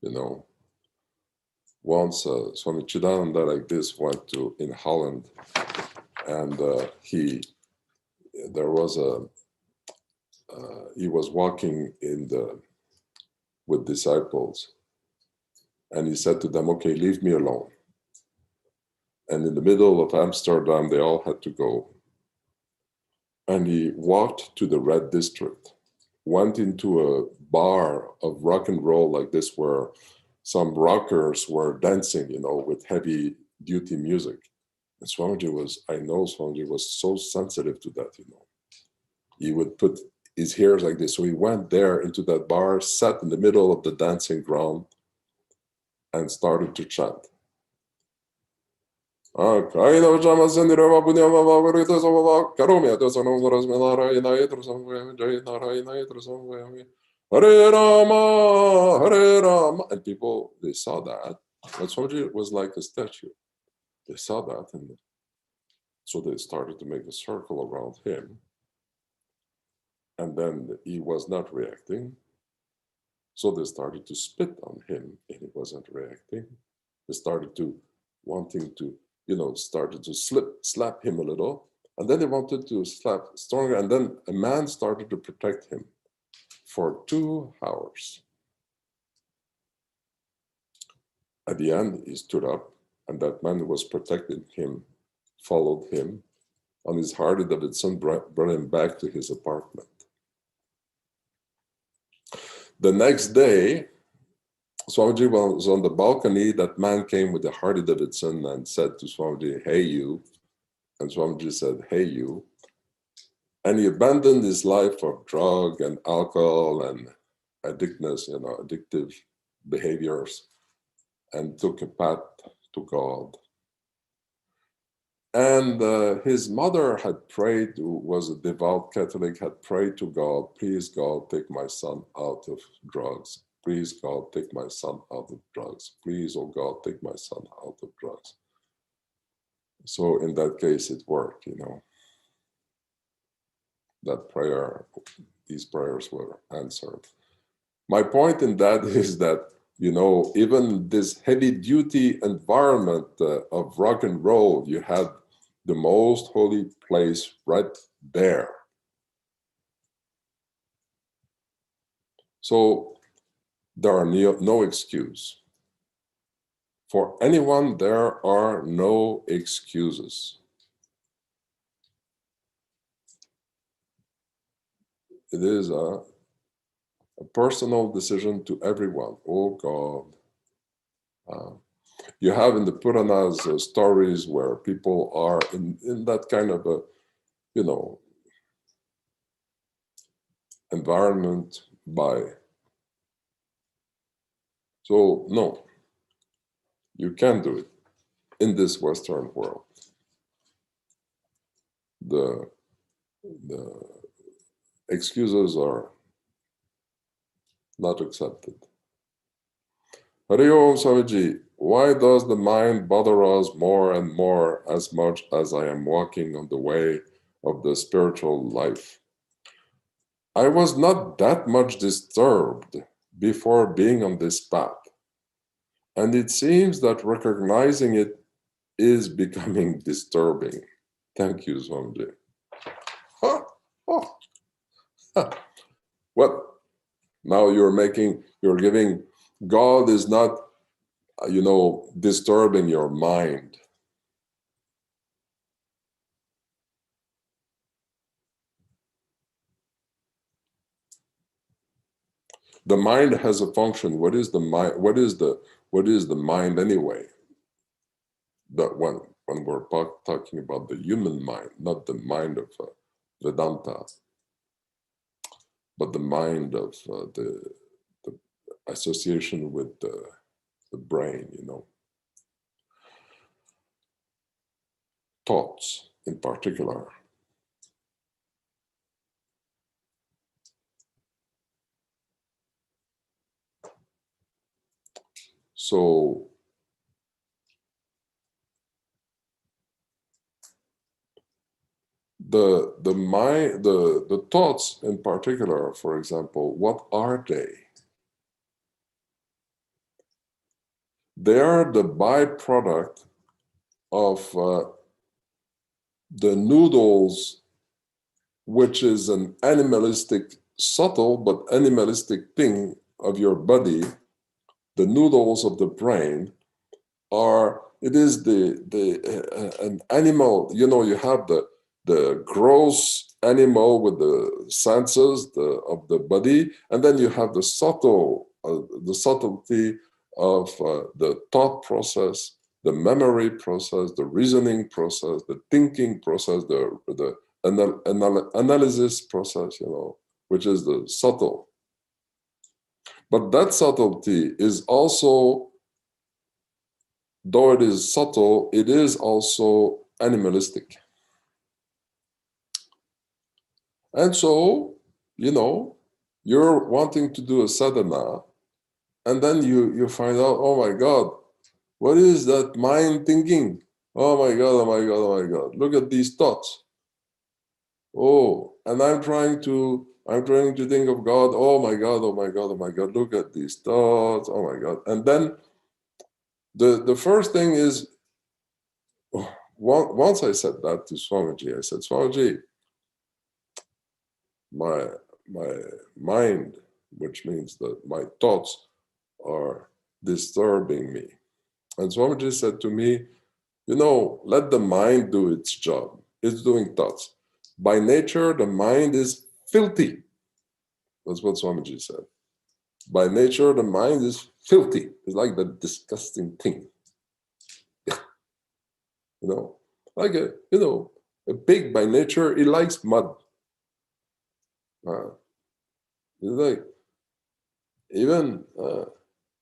You know, once Swami Chidananda like this went to in Holland, and he was walking with disciples, and he said to them, "Okay, leave me alone." And in the middle of Amsterdam, they all had to go. And he walked to the Red District, went into a bar of rock and roll like this, where some rockers were dancing, you know, with heavy duty music. And Swamiji was so sensitive to that, you know. He would put his ears like this. So he went there into that bar, sat in the middle of the dancing ground, and started to chant. Hare Rama, Hare Rama. And people, they saw that. And Swamiji was like a statue. They saw that, and so they started to make a circle around him. And then he was not reacting. So they started to spit on him, and he wasn't reacting. They started to wanting to, you know, started to slap him a little. And then they wanted to slap stronger. And then a man started to protect him for 2 hours. At the end, he stood up, and that man who was protecting him followed him. On his Harley Davidson, brought him back to his apartment. The next day, Swamiji was on the balcony. That man came with the Harley Davidson and said to Swamiji, "Hey, you." And Swamiji said, "Hey, you." And he abandoned his life of drug and alcohol and addictive behaviors, and took a path to God. And his mother had prayed, who was a devout Catholic, had prayed to God, please God, take my son out of drugs. Please God, take my son out of drugs. Please, oh God, take my son out of drugs. So in that case, it worked, you know. That prayer, these prayers were answered. My point in that is that, you know, even this heavy-duty environment of rock and roll, you had the most holy place right there. So there are no excuse. For anyone, there are no excuses. It is a personal decision to everyone. Oh God. You have in the Puranas stories where people are in that kind of a, you know, environment by. So no, you can't do it in this Western world. The excuses are not accepted. Hari Om Swamiji, why does the mind bother us more and more as much as I am walking on the way of the spiritual life? I was not that much disturbed before being on this path. And it seems that recognizing it is becoming disturbing. Thank you, Swamiji. Huh? Oh. Huh. What? Now you're giving, God is not, you know, disturbing your mind. The mind has a function. What is the mind? What is the mind anyway? That when we're talking about the human mind, not the mind of Vedanta, but the mind of the association with the brain, you know. Thoughts in particular. So the thoughts in particular, for example, what are they? They are the byproduct of the noodles, which is an animalistic, subtle but animalistic thing of your body. The noodles of the brain are, it is an animal, you know, you have the gross animal with the senses of the body, and then you have the subtlety of the thought process, the memory process, the reasoning process, the thinking process, the analysis process, you know, which is the subtle. But that subtlety is also, though it is subtle, it is also animalistic. And so, you know, you're wanting to do a sadhana, and then you find out, oh my God, what is that mind thinking? Oh my God, oh my God, oh my God, look at these thoughts. Oh, and I'm trying to think of God. Oh my God, oh my God, oh my God, look at these thoughts. Oh my God. And then the first thing is, once I said that to Swamiji, I said, Swamiji, my mind, which means that my thoughts are disturbing me. And Swamiji said to me, you know, let the mind do its job. It's doing thoughts. By nature, the mind is filthy. That's what Swamiji said. By nature, the mind is filthy. It's like that disgusting thing. Yeah. You know, like a pig by nature, it likes mud. It's like, even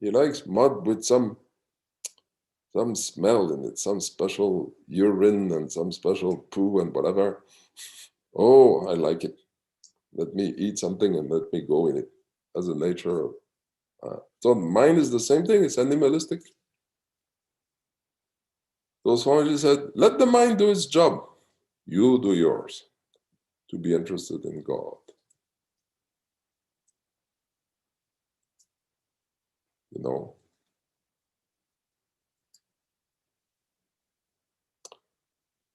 he likes mud with some some smell in it, some special urine and some special poo and whatever. Oh, I like it. Let me eat something and let me go in it as a nature. So mind is the same thing, it's animalistic. So Swami said, let the mind do its job. You do yours to be interested in God. You know?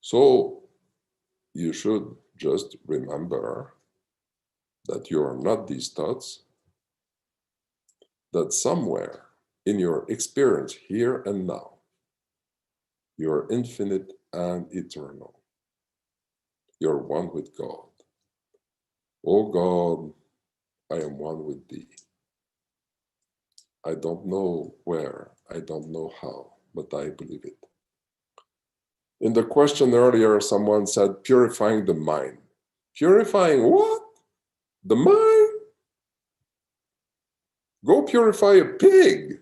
So you should just remember that you are not these thoughts, that somewhere in your experience here and now, you're infinite and eternal. You're one with God. Oh God, I am one with thee. I don't know where, I don't know how, but I believe it. In the question earlier, someone said, purifying the mind. Purifying what? The mind? Go purify a pig.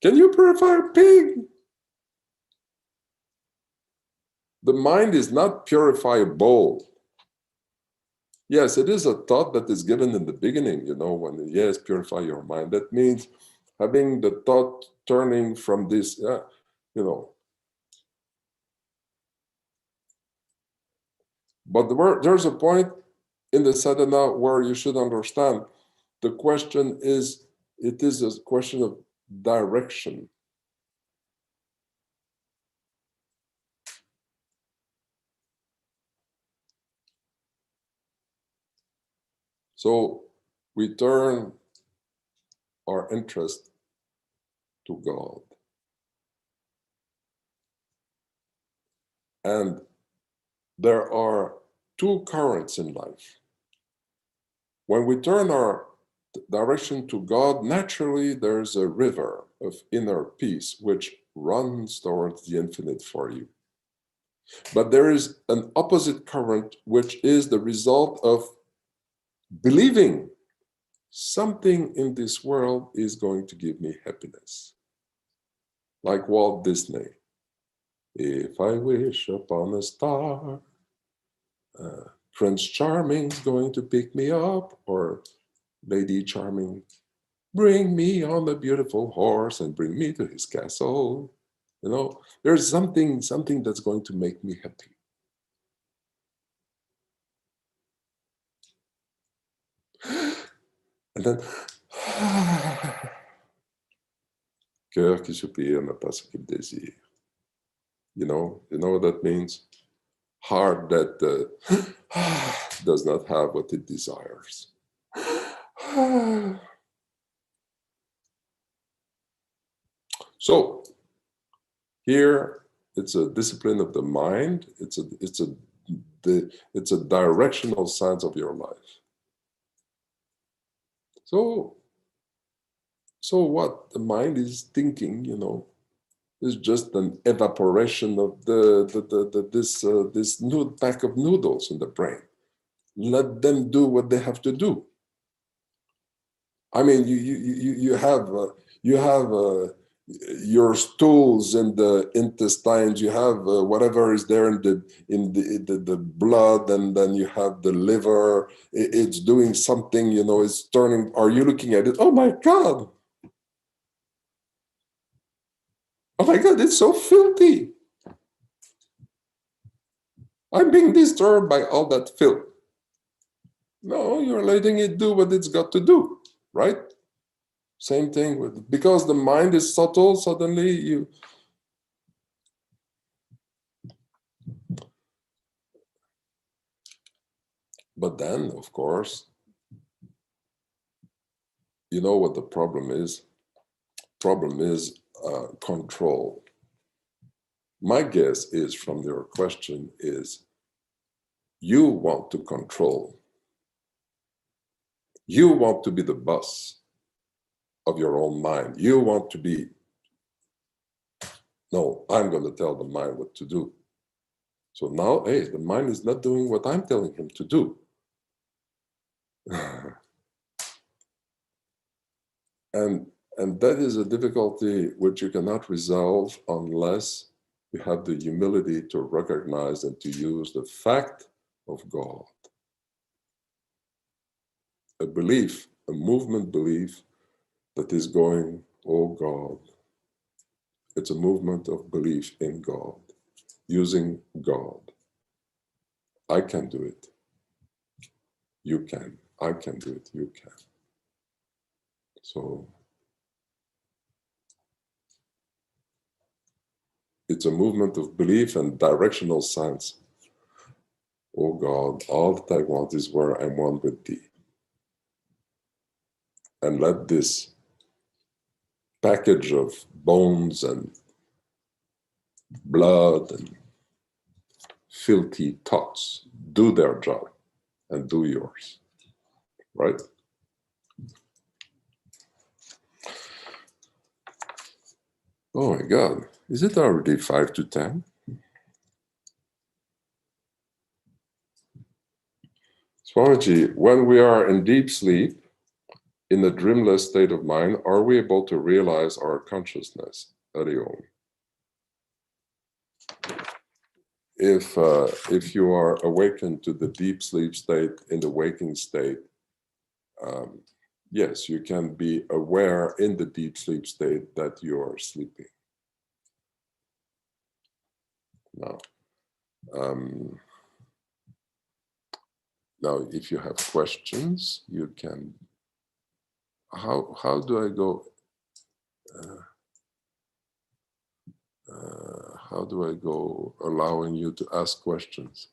Can you purify a pig? The mind is not purifiable. Yes, it is a thought that is given in the beginning, you know, when, yes, purify your mind. That means having the thought turning from this, you know. But there's a point in the sadhana where you should understand the question is, it is a question of direction. So we turn our interest to God. And there are two currents in life. When we turn our direction to God, naturally there's a river of inner peace which runs towards the infinite for you. But there is an opposite current which is the result of believing something in this world is going to give me happiness. Like Walt Disney. If I wish upon a star, Prince Charming's going to pick me up, or Lady Charming, bring me on the beautiful horse and bring me to his castle. You know, there's something that's going to make me happy. And then, cœur qui soupire n'a pas ce qu'il désire. You know what that means? Heart that does not have what it desires. So here it's a discipline of the mind. It's a directional science of your life. So what the mind is thinking, you know, is just an evaporation of this pack of noodles in the brain. Let them do what they have to do. I mean, you have your stools in the intestines. You have whatever is there in the blood, and then you have the liver. It's doing something, you know. It's turning. Are you looking at it? Oh my God! Oh my God! It's so filthy. I'm being disturbed by all that filth. No, you're letting it do what it's got to do, right? Same thing with, because the mind is subtle, suddenly you. But then, of course, you know what the problem is? Problem is control. My guess is from your question is you want to control. You want to be the boss of your own mind. You want to be, no, I'm going to tell the mind what to do. So now, hey, the mind is not doing what I'm telling him to do. And And that is a difficulty which you cannot resolve unless you have the humility to recognize and to use the fact of God. A belief, a movement belief that is going, oh God. It's a movement of belief in God, using God. I can do it. You can. I can do it. You can. So it's a movement of belief and directional sense. Oh God, all that I want is where I'm one with thee. And let this package of bones and blood and filthy thoughts do their job and do yours. Right? Oh my God, is it already 5 to 10? Swamiji, when we are in deep sleep, in a dreamless state of mind, are we able to realize our consciousness? Ariom. If you are awakened to the deep sleep state in the waking state, yes, you can be aware in the deep sleep state that you are sleeping. Now, now, if you have questions, you can. How do I go? How do I go allowing you to ask questions?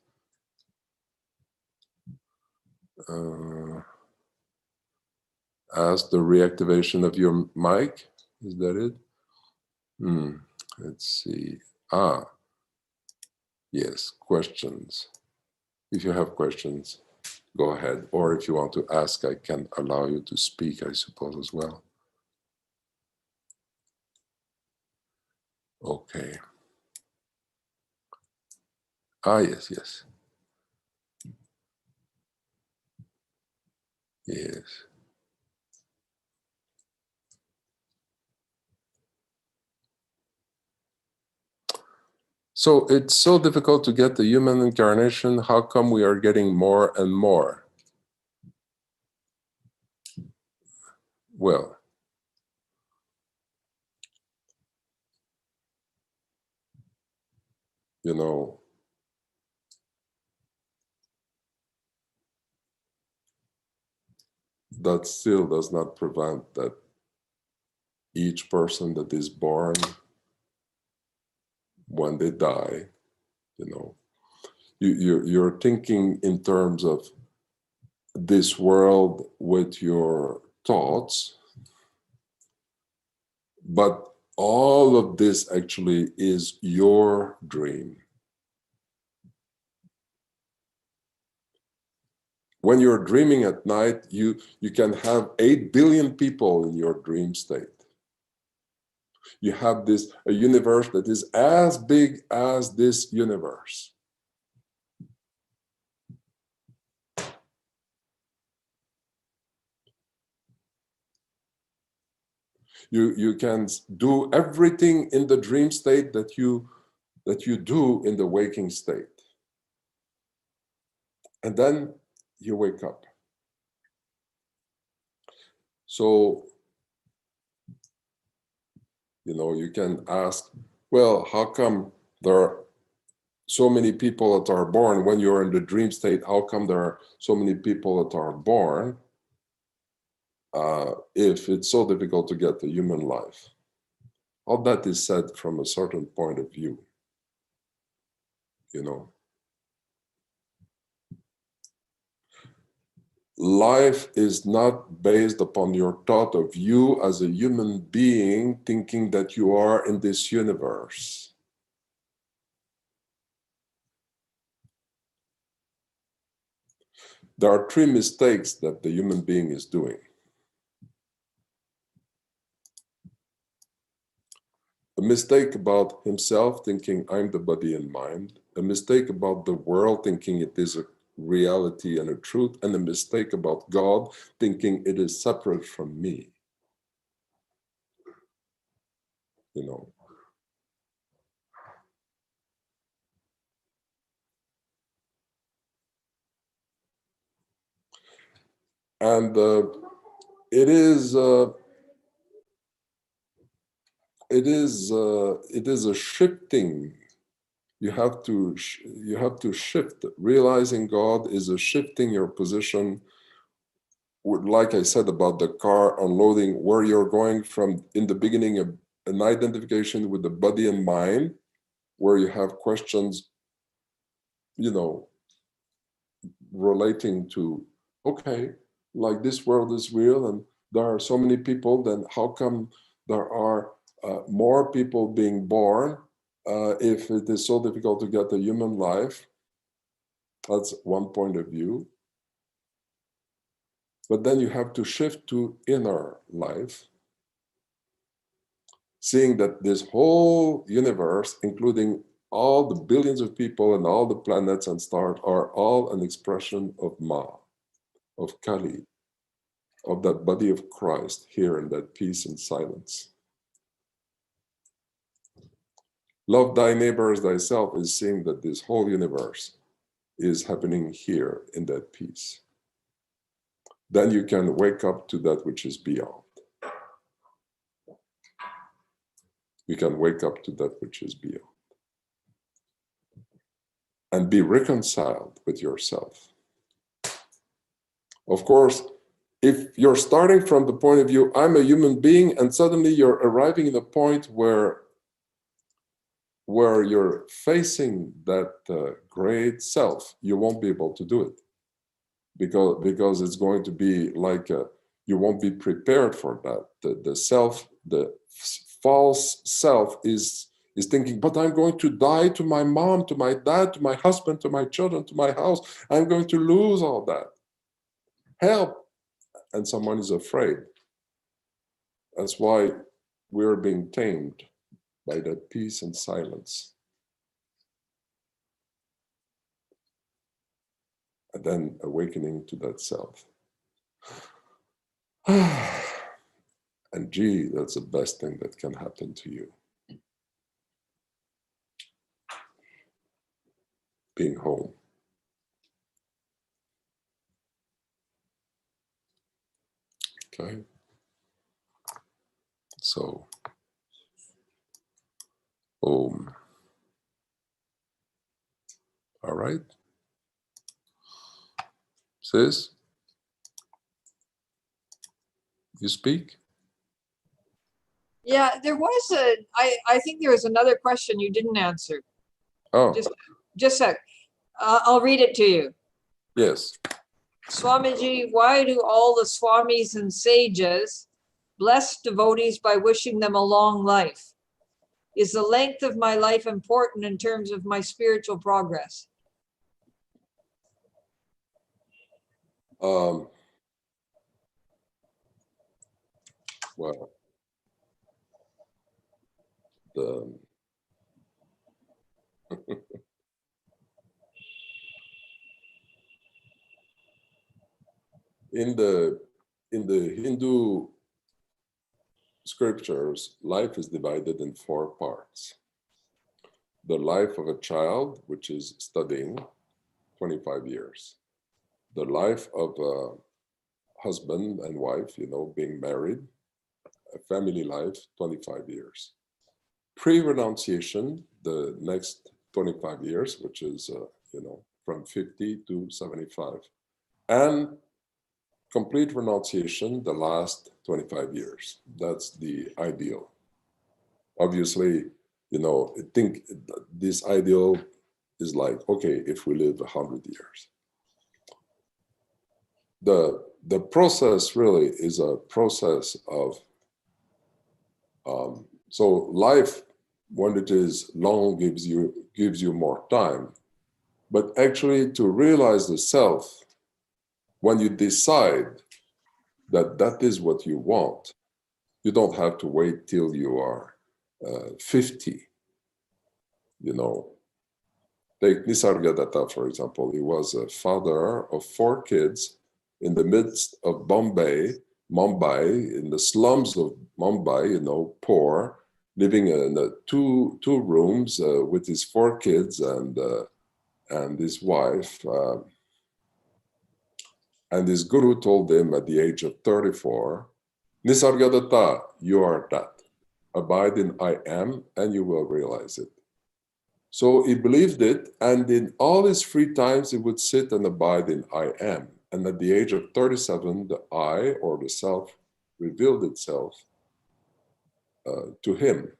Ask the reactivation of your mic. Is that it? Let's see. Yes, questions. If you have questions, go ahead. Or if you want to ask, I can allow you to speak, I suppose, as well. Okay. Yes. Yes. So it's so difficult to get the human incarnation. How come we are getting more and more? Well, you know, that still does not prevent that each person that is born, when they die, you know, you're thinking in terms of this world with your thoughts, but all of this actually is your dream. When you're dreaming at night, you can have 8 billion people in your dream state. You have a universe that is as big as this universe. You can do everything in the dream state that you do in the waking state. And then you wake up. So, you know, you can ask, well, how come there are so many people that are born when you're in the dream state? How come there are so many people that are born if it's so difficult to get the human life? All that is said from a certain point of view, you know. Life is not based upon your thought of you as a human being thinking that you are in this universe. There are 3 mistakes that the human being is doing. A mistake about himself, thinking I'm the body and mind. A mistake about the world, thinking it is a reality and a truth. And a mistake about God, thinking it is separate from me. you know. And it is a shifting. You have to shift. Realizing God is a shifting your position. Like I said about the car unloading, where you're going from in the beginning, an identification with the body and mind, where you have questions, you know, relating to, okay, like this world is real and there are so many people, then how come there are more people being born if it is so difficult to get a human life? That's one point of view. But then you have to shift to inner life, seeing that this whole universe, including all the billions of people and all the planets and stars, are all an expression of Ma, of Kali, of that body of Christ here in that peace and silence. Love thy neighbor as thyself is seeing that this whole universe is happening here in that peace. Then you can wake up to that which is beyond. You can wake up to that which is beyond. And be reconciled with yourself. Of course, if you're starting from the point of view, I'm a human being, and suddenly you're arriving at a point where you're facing that great self, you won't be able to do it. Because it's going to be like, you won't be prepared for that. The self, the false self is thinking, but I'm going to die to my mom, to my dad, to my husband, to my children, to my house. I'm going to lose all that. Help. And someone is afraid. That's why we're being tamed by that peace and silence. And then awakening to that self. And gee, that's the best thing that can happen to you. Being home. Okay. So, Om. All right. Sis, you speak? Yeah, there was I think there was another question you didn't answer. Oh, Just a sec. I'll read it to you. yes. Swamiji, why do all the Swamis and sages bless devotees by wishing them a long life? Is the length of my life important in terms of my spiritual progress? Well, in the Hindu scriptures, life is divided in 4 parts. The life of a child, which is studying, 25 years. The life of a husband and wife, being married, a family life, 25 years. Pre-renunciation, the next 25 years, which is, from 50 to 75. And complete renunciation, the last 25 years. That's the ideal. Obviously, I think this ideal is like, okay, if we live 100 years. The process really is a process of, so life, when it is long, gives you more time. But actually to realize the self, when you decide that that is what you want, you don't have to wait till you are 50. Take Nisargadatta, for example. He was a father of 4 kids in the midst of Mumbai, in the slums of Mumbai, poor, living in two rooms with his 4 kids and his wife. And his guru told him at the age of 34, Nisargadatta, you are that. Abide in I am, and you will realize it. So he believed it, and in all his free times, he would sit and abide in I am. And at the age of 37, the I, or the self, revealed itself to him.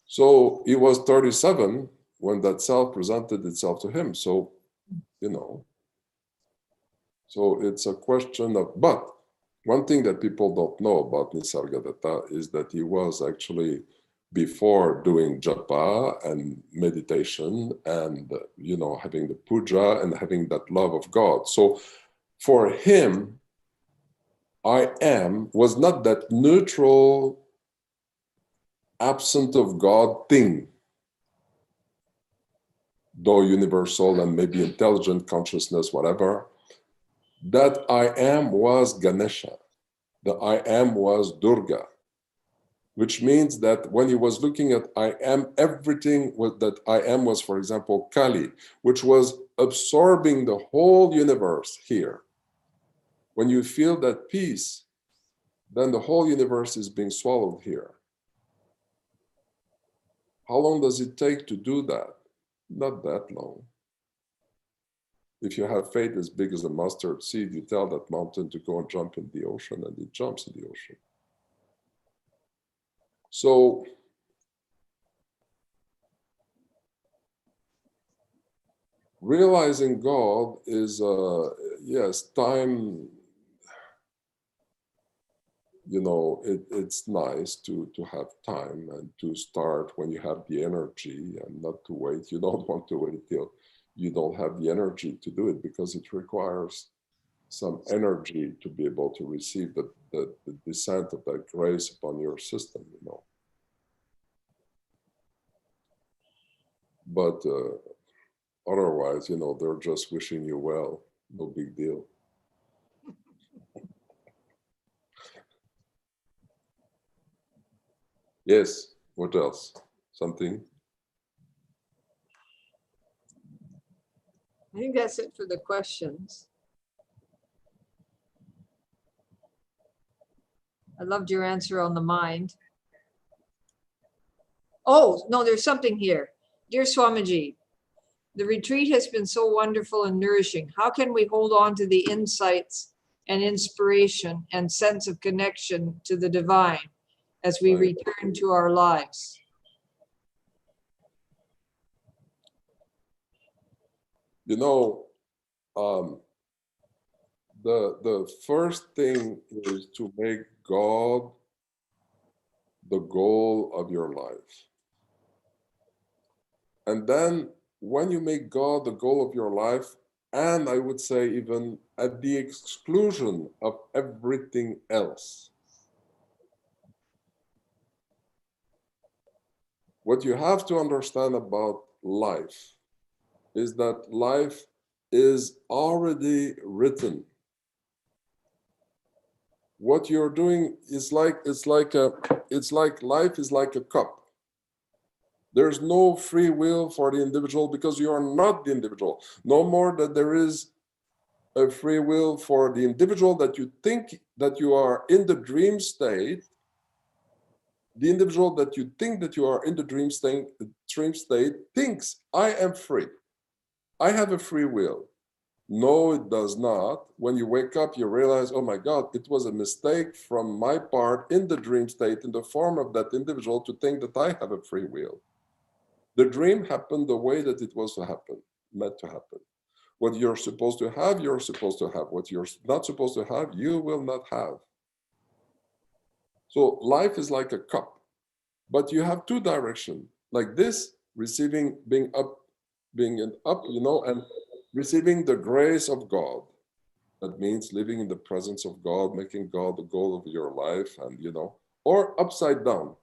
So he was 37 when that self presented itself to him. So, so it's a question of, but one thing that people don't know about Nisargadatta is that he was actually, before doing japa and meditation and, having the puja and having that love of God. So for him, I am was not that neutral, absent of God thing, though universal and maybe intelligent consciousness, whatever. That I am was Ganesha. The I am was Durga, which means that when he was looking at I am, everything that I am was, for example, Kali, which was absorbing the whole universe here. When you feel that peace, then the whole universe is being swallowed here. How long does it take to do that? Not that long. If you have faith as big as a mustard seed, you tell that mountain to go and jump in the ocean, and it jumps in the ocean. So, realizing God is, yes, time, it's nice to have time and to start when you have the energy and not to wait. You don't want to wait till you don't have the energy to do it, because it requires some energy to be able to receive the descent of that grace upon your system, But otherwise, they're just wishing you well. No big deal. Yes, what else? Something? I think that's it for the questions. I loved your answer on the mind. Oh, no, there's something here. Dear Swamiji, the retreat has been so wonderful and nourishing. How can we hold on to the insights and inspiration and sense of connection to the divine as we return to our lives? The first thing is to make God the goal of your life. And then when you make God the goal of your life, and I would say even at the exclusion of everything else, what you have to understand about life is that life is already written. What you're doing is like life is like a cup. There's no free will for the individual, because you are not the individual. No more that there is a free will for the individual that you think that you are in the dream state. The individual that you think that you are in the dream state thinks, I am free. I have a free will. No, it does not. When you wake up, you realize, oh my God, it was a mistake from my part in the dream state, in the form of that individual, to think that I have a free will. The dream happened the way that it was to happen, meant to happen. What you're supposed to have, you're supposed to have. What you're not supposed to have, you will not have. So life is like a cup, but you have two directions, like this, receiving, being up, and receiving the grace of God. That means living in the presence of God, making God the goal of your life, and or upside down,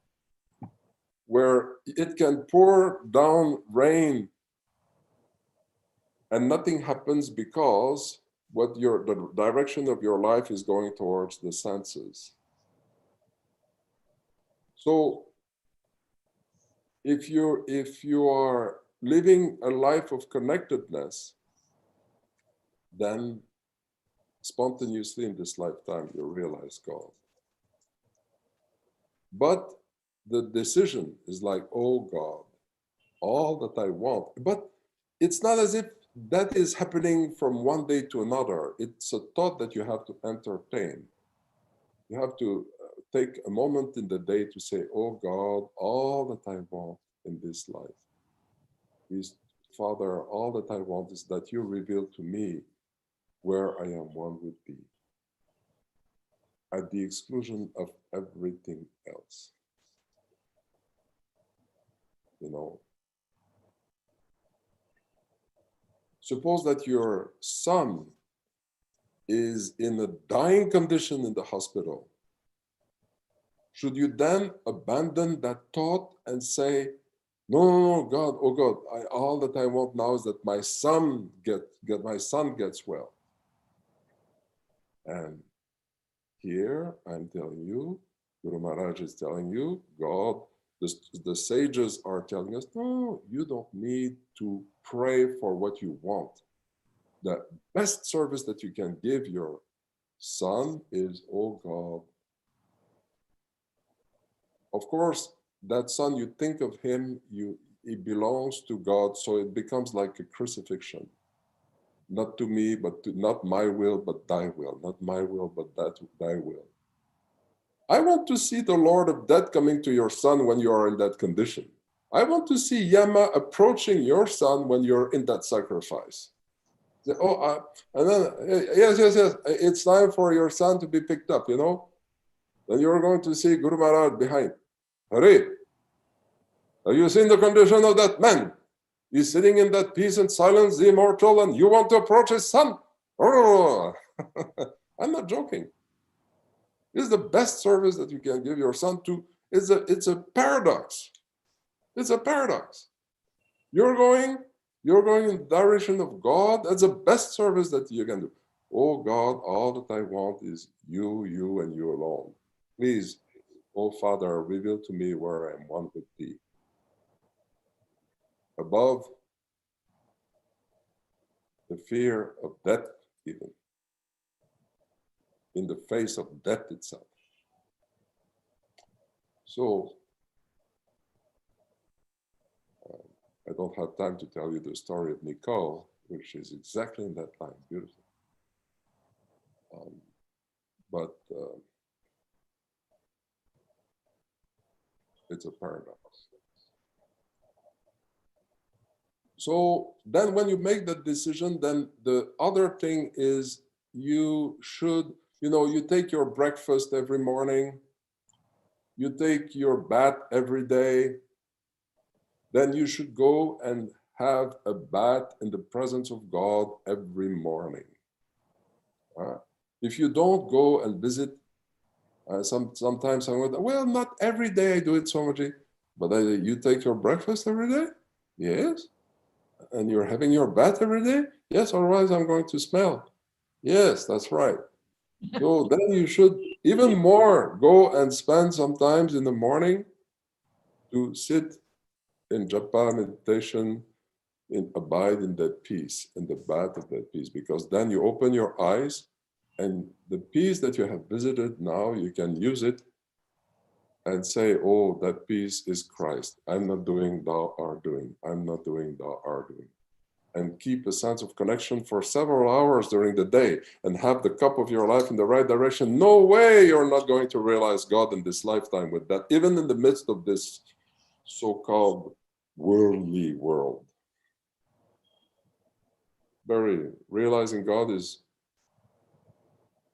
where it can pour down rain and nothing happens, because the direction of your life is going towards the senses. So if you are living a life of connectedness, then spontaneously in this lifetime you realize God. But the decision is like, oh God, all that I want. But it's not as if that is happening from one day to another. It's a thought that you have to entertain. You have to take a moment in the day to say, oh God, all that I want in this life is, Father, all that I want is that you reveal to me where I am one with thee, at the exclusion of everything else. You know, suppose that your son is in a dying condition in the hospital. Should you then abandon that thought and say, no, God, oh God, all that I want now is that my son gets well. And here I'm telling you, Guru Maharaj is telling you, God, the sages are telling us, no, you don't need to pray for what you want. The best service that you can give your son is, oh God. Of course, that son, you think of him, he belongs to God, so it becomes like a crucifixion. Not to me, not my will, but thy will. Not my will, but thy will. I want to see the Lord of Death coming to your son when you are in that condition. I want to see Yama approaching your son when you're in that sacrifice. And then, yes, it's time for your son to be picked up, you know? Then you're going to see Guru Maharaj behind. Hurry! Have you seen the condition of that man? He's sitting in that peace and silence, the immortal, and you want to approach his son? Oh, I'm not joking. This is the best service that you can give your son to. It's a paradox. It's a paradox. You're going in the direction of God. That's the best service that you can do. Oh God, all that I want is you, and you alone. Please, oh Father, reveal to me where I am one with thee. Above the fear of death, even in the face of death itself. So, I don't have time to tell you the story of Nicole, which is exactly in that line, beautiful. But it's a paradox. So then when you make that decision, then the other thing is you should, you take your breakfast every morning, you take your bath every day, then you should go and have a bath in the presence of God every morning. If you don't go and visit, sometimes I would, well, not every day I do it, Swamiji, but you take your breakfast every day? Yes. And you're having your bath every day? Yes, otherwise I'm going to smell. Yes, that's right. So then you should even more go and spend sometimes in the morning to sit in japa meditation, abide in that peace, in the bath of that peace, because then you open your eyes and the peace that you have visited now, you can use it and say, oh, that peace is Christ. I'm not doing, thou art doing. I'm not doing, thou art doing. And keep a sense of connection for several hours during the day and have the cup of your life in the right direction. No way you're not going to realize God in this lifetime with that, even in the midst of this so-called worldly world. Realizing God is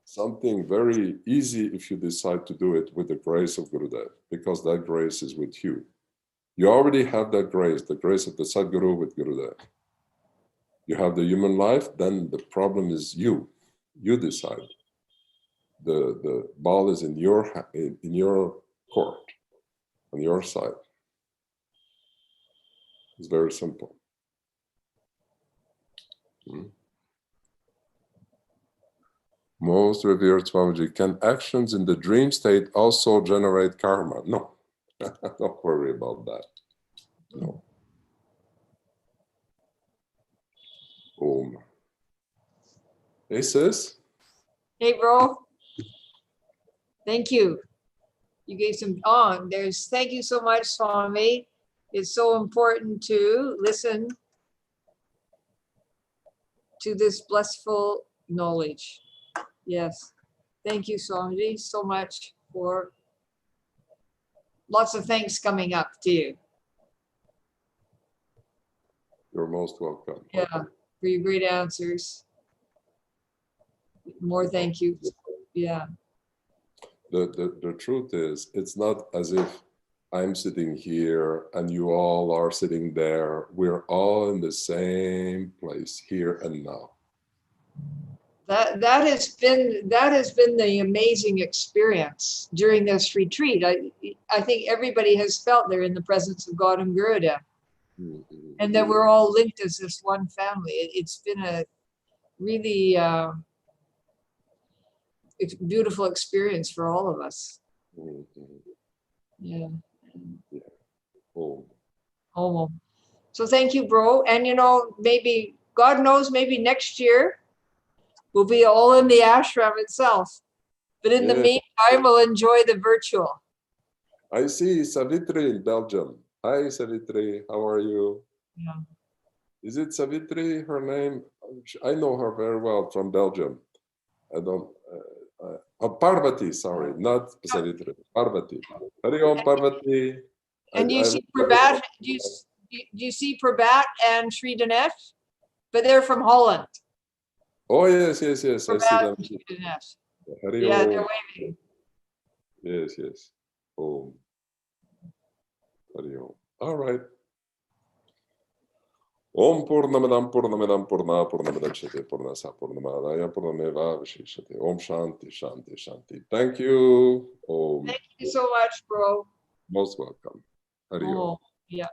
something very easy if you decide to do it with the grace of Gurudev, because that grace is with you. You already have that grace, the grace of the Sadguru with Gurudev. You have the human life, then the problem is you. You decide. The ball is in your court, on your side. It's very simple. Most revered Swamiji, can actions in the dream state also generate karma? No, Don't worry about that. No. Om. Hey, sis. Hey, bro. Thank you. You gave some, thank you so much, Swami. It's so important to listen to this blissful knowledge. Yes. Thank you, Swamiji, so much for lots of thanks coming up to you. You're most welcome. Yeah, for your great answers. More thank you. Yeah. The truth is, it's not as if I'm sitting here and you all are sitting there. We're all in the same place, here and now. That has been the amazing experience during this retreat. I think everybody has felt they're in the presence of God and Garuda, and that we're all linked as this one family. It's been a really beautiful experience for all of us. Yeah. Oh. Oh, so thank you, bro. And maybe God knows, maybe next year we'll be all in the ashram itself. But in the meantime, we'll enjoy the virtual. I see Savitri in Belgium. Hi, Savitri. How are you? Yeah. Is it Savitri, her name? I know her very well from Belgium. I don't... Parvati, sorry, not Savitri. Parvati. Hari Om, Parvati. And do you see Prabhat? Do you see Prabhat and Sri Dinesh? But they're from Holland. Oh, yes. I see them. Hari Yeah, Om. they're waving. Yes. Om. Hari Om. All right. Om Purnamidam Purnamidam Purna Purnamidachate Purnasa Purnamadaya Purnameva Vishishate. Om Shanti Shanti Shanti. Thank you. Om. Thank you so much, bro. Most welcome. Hari Om. Yeah.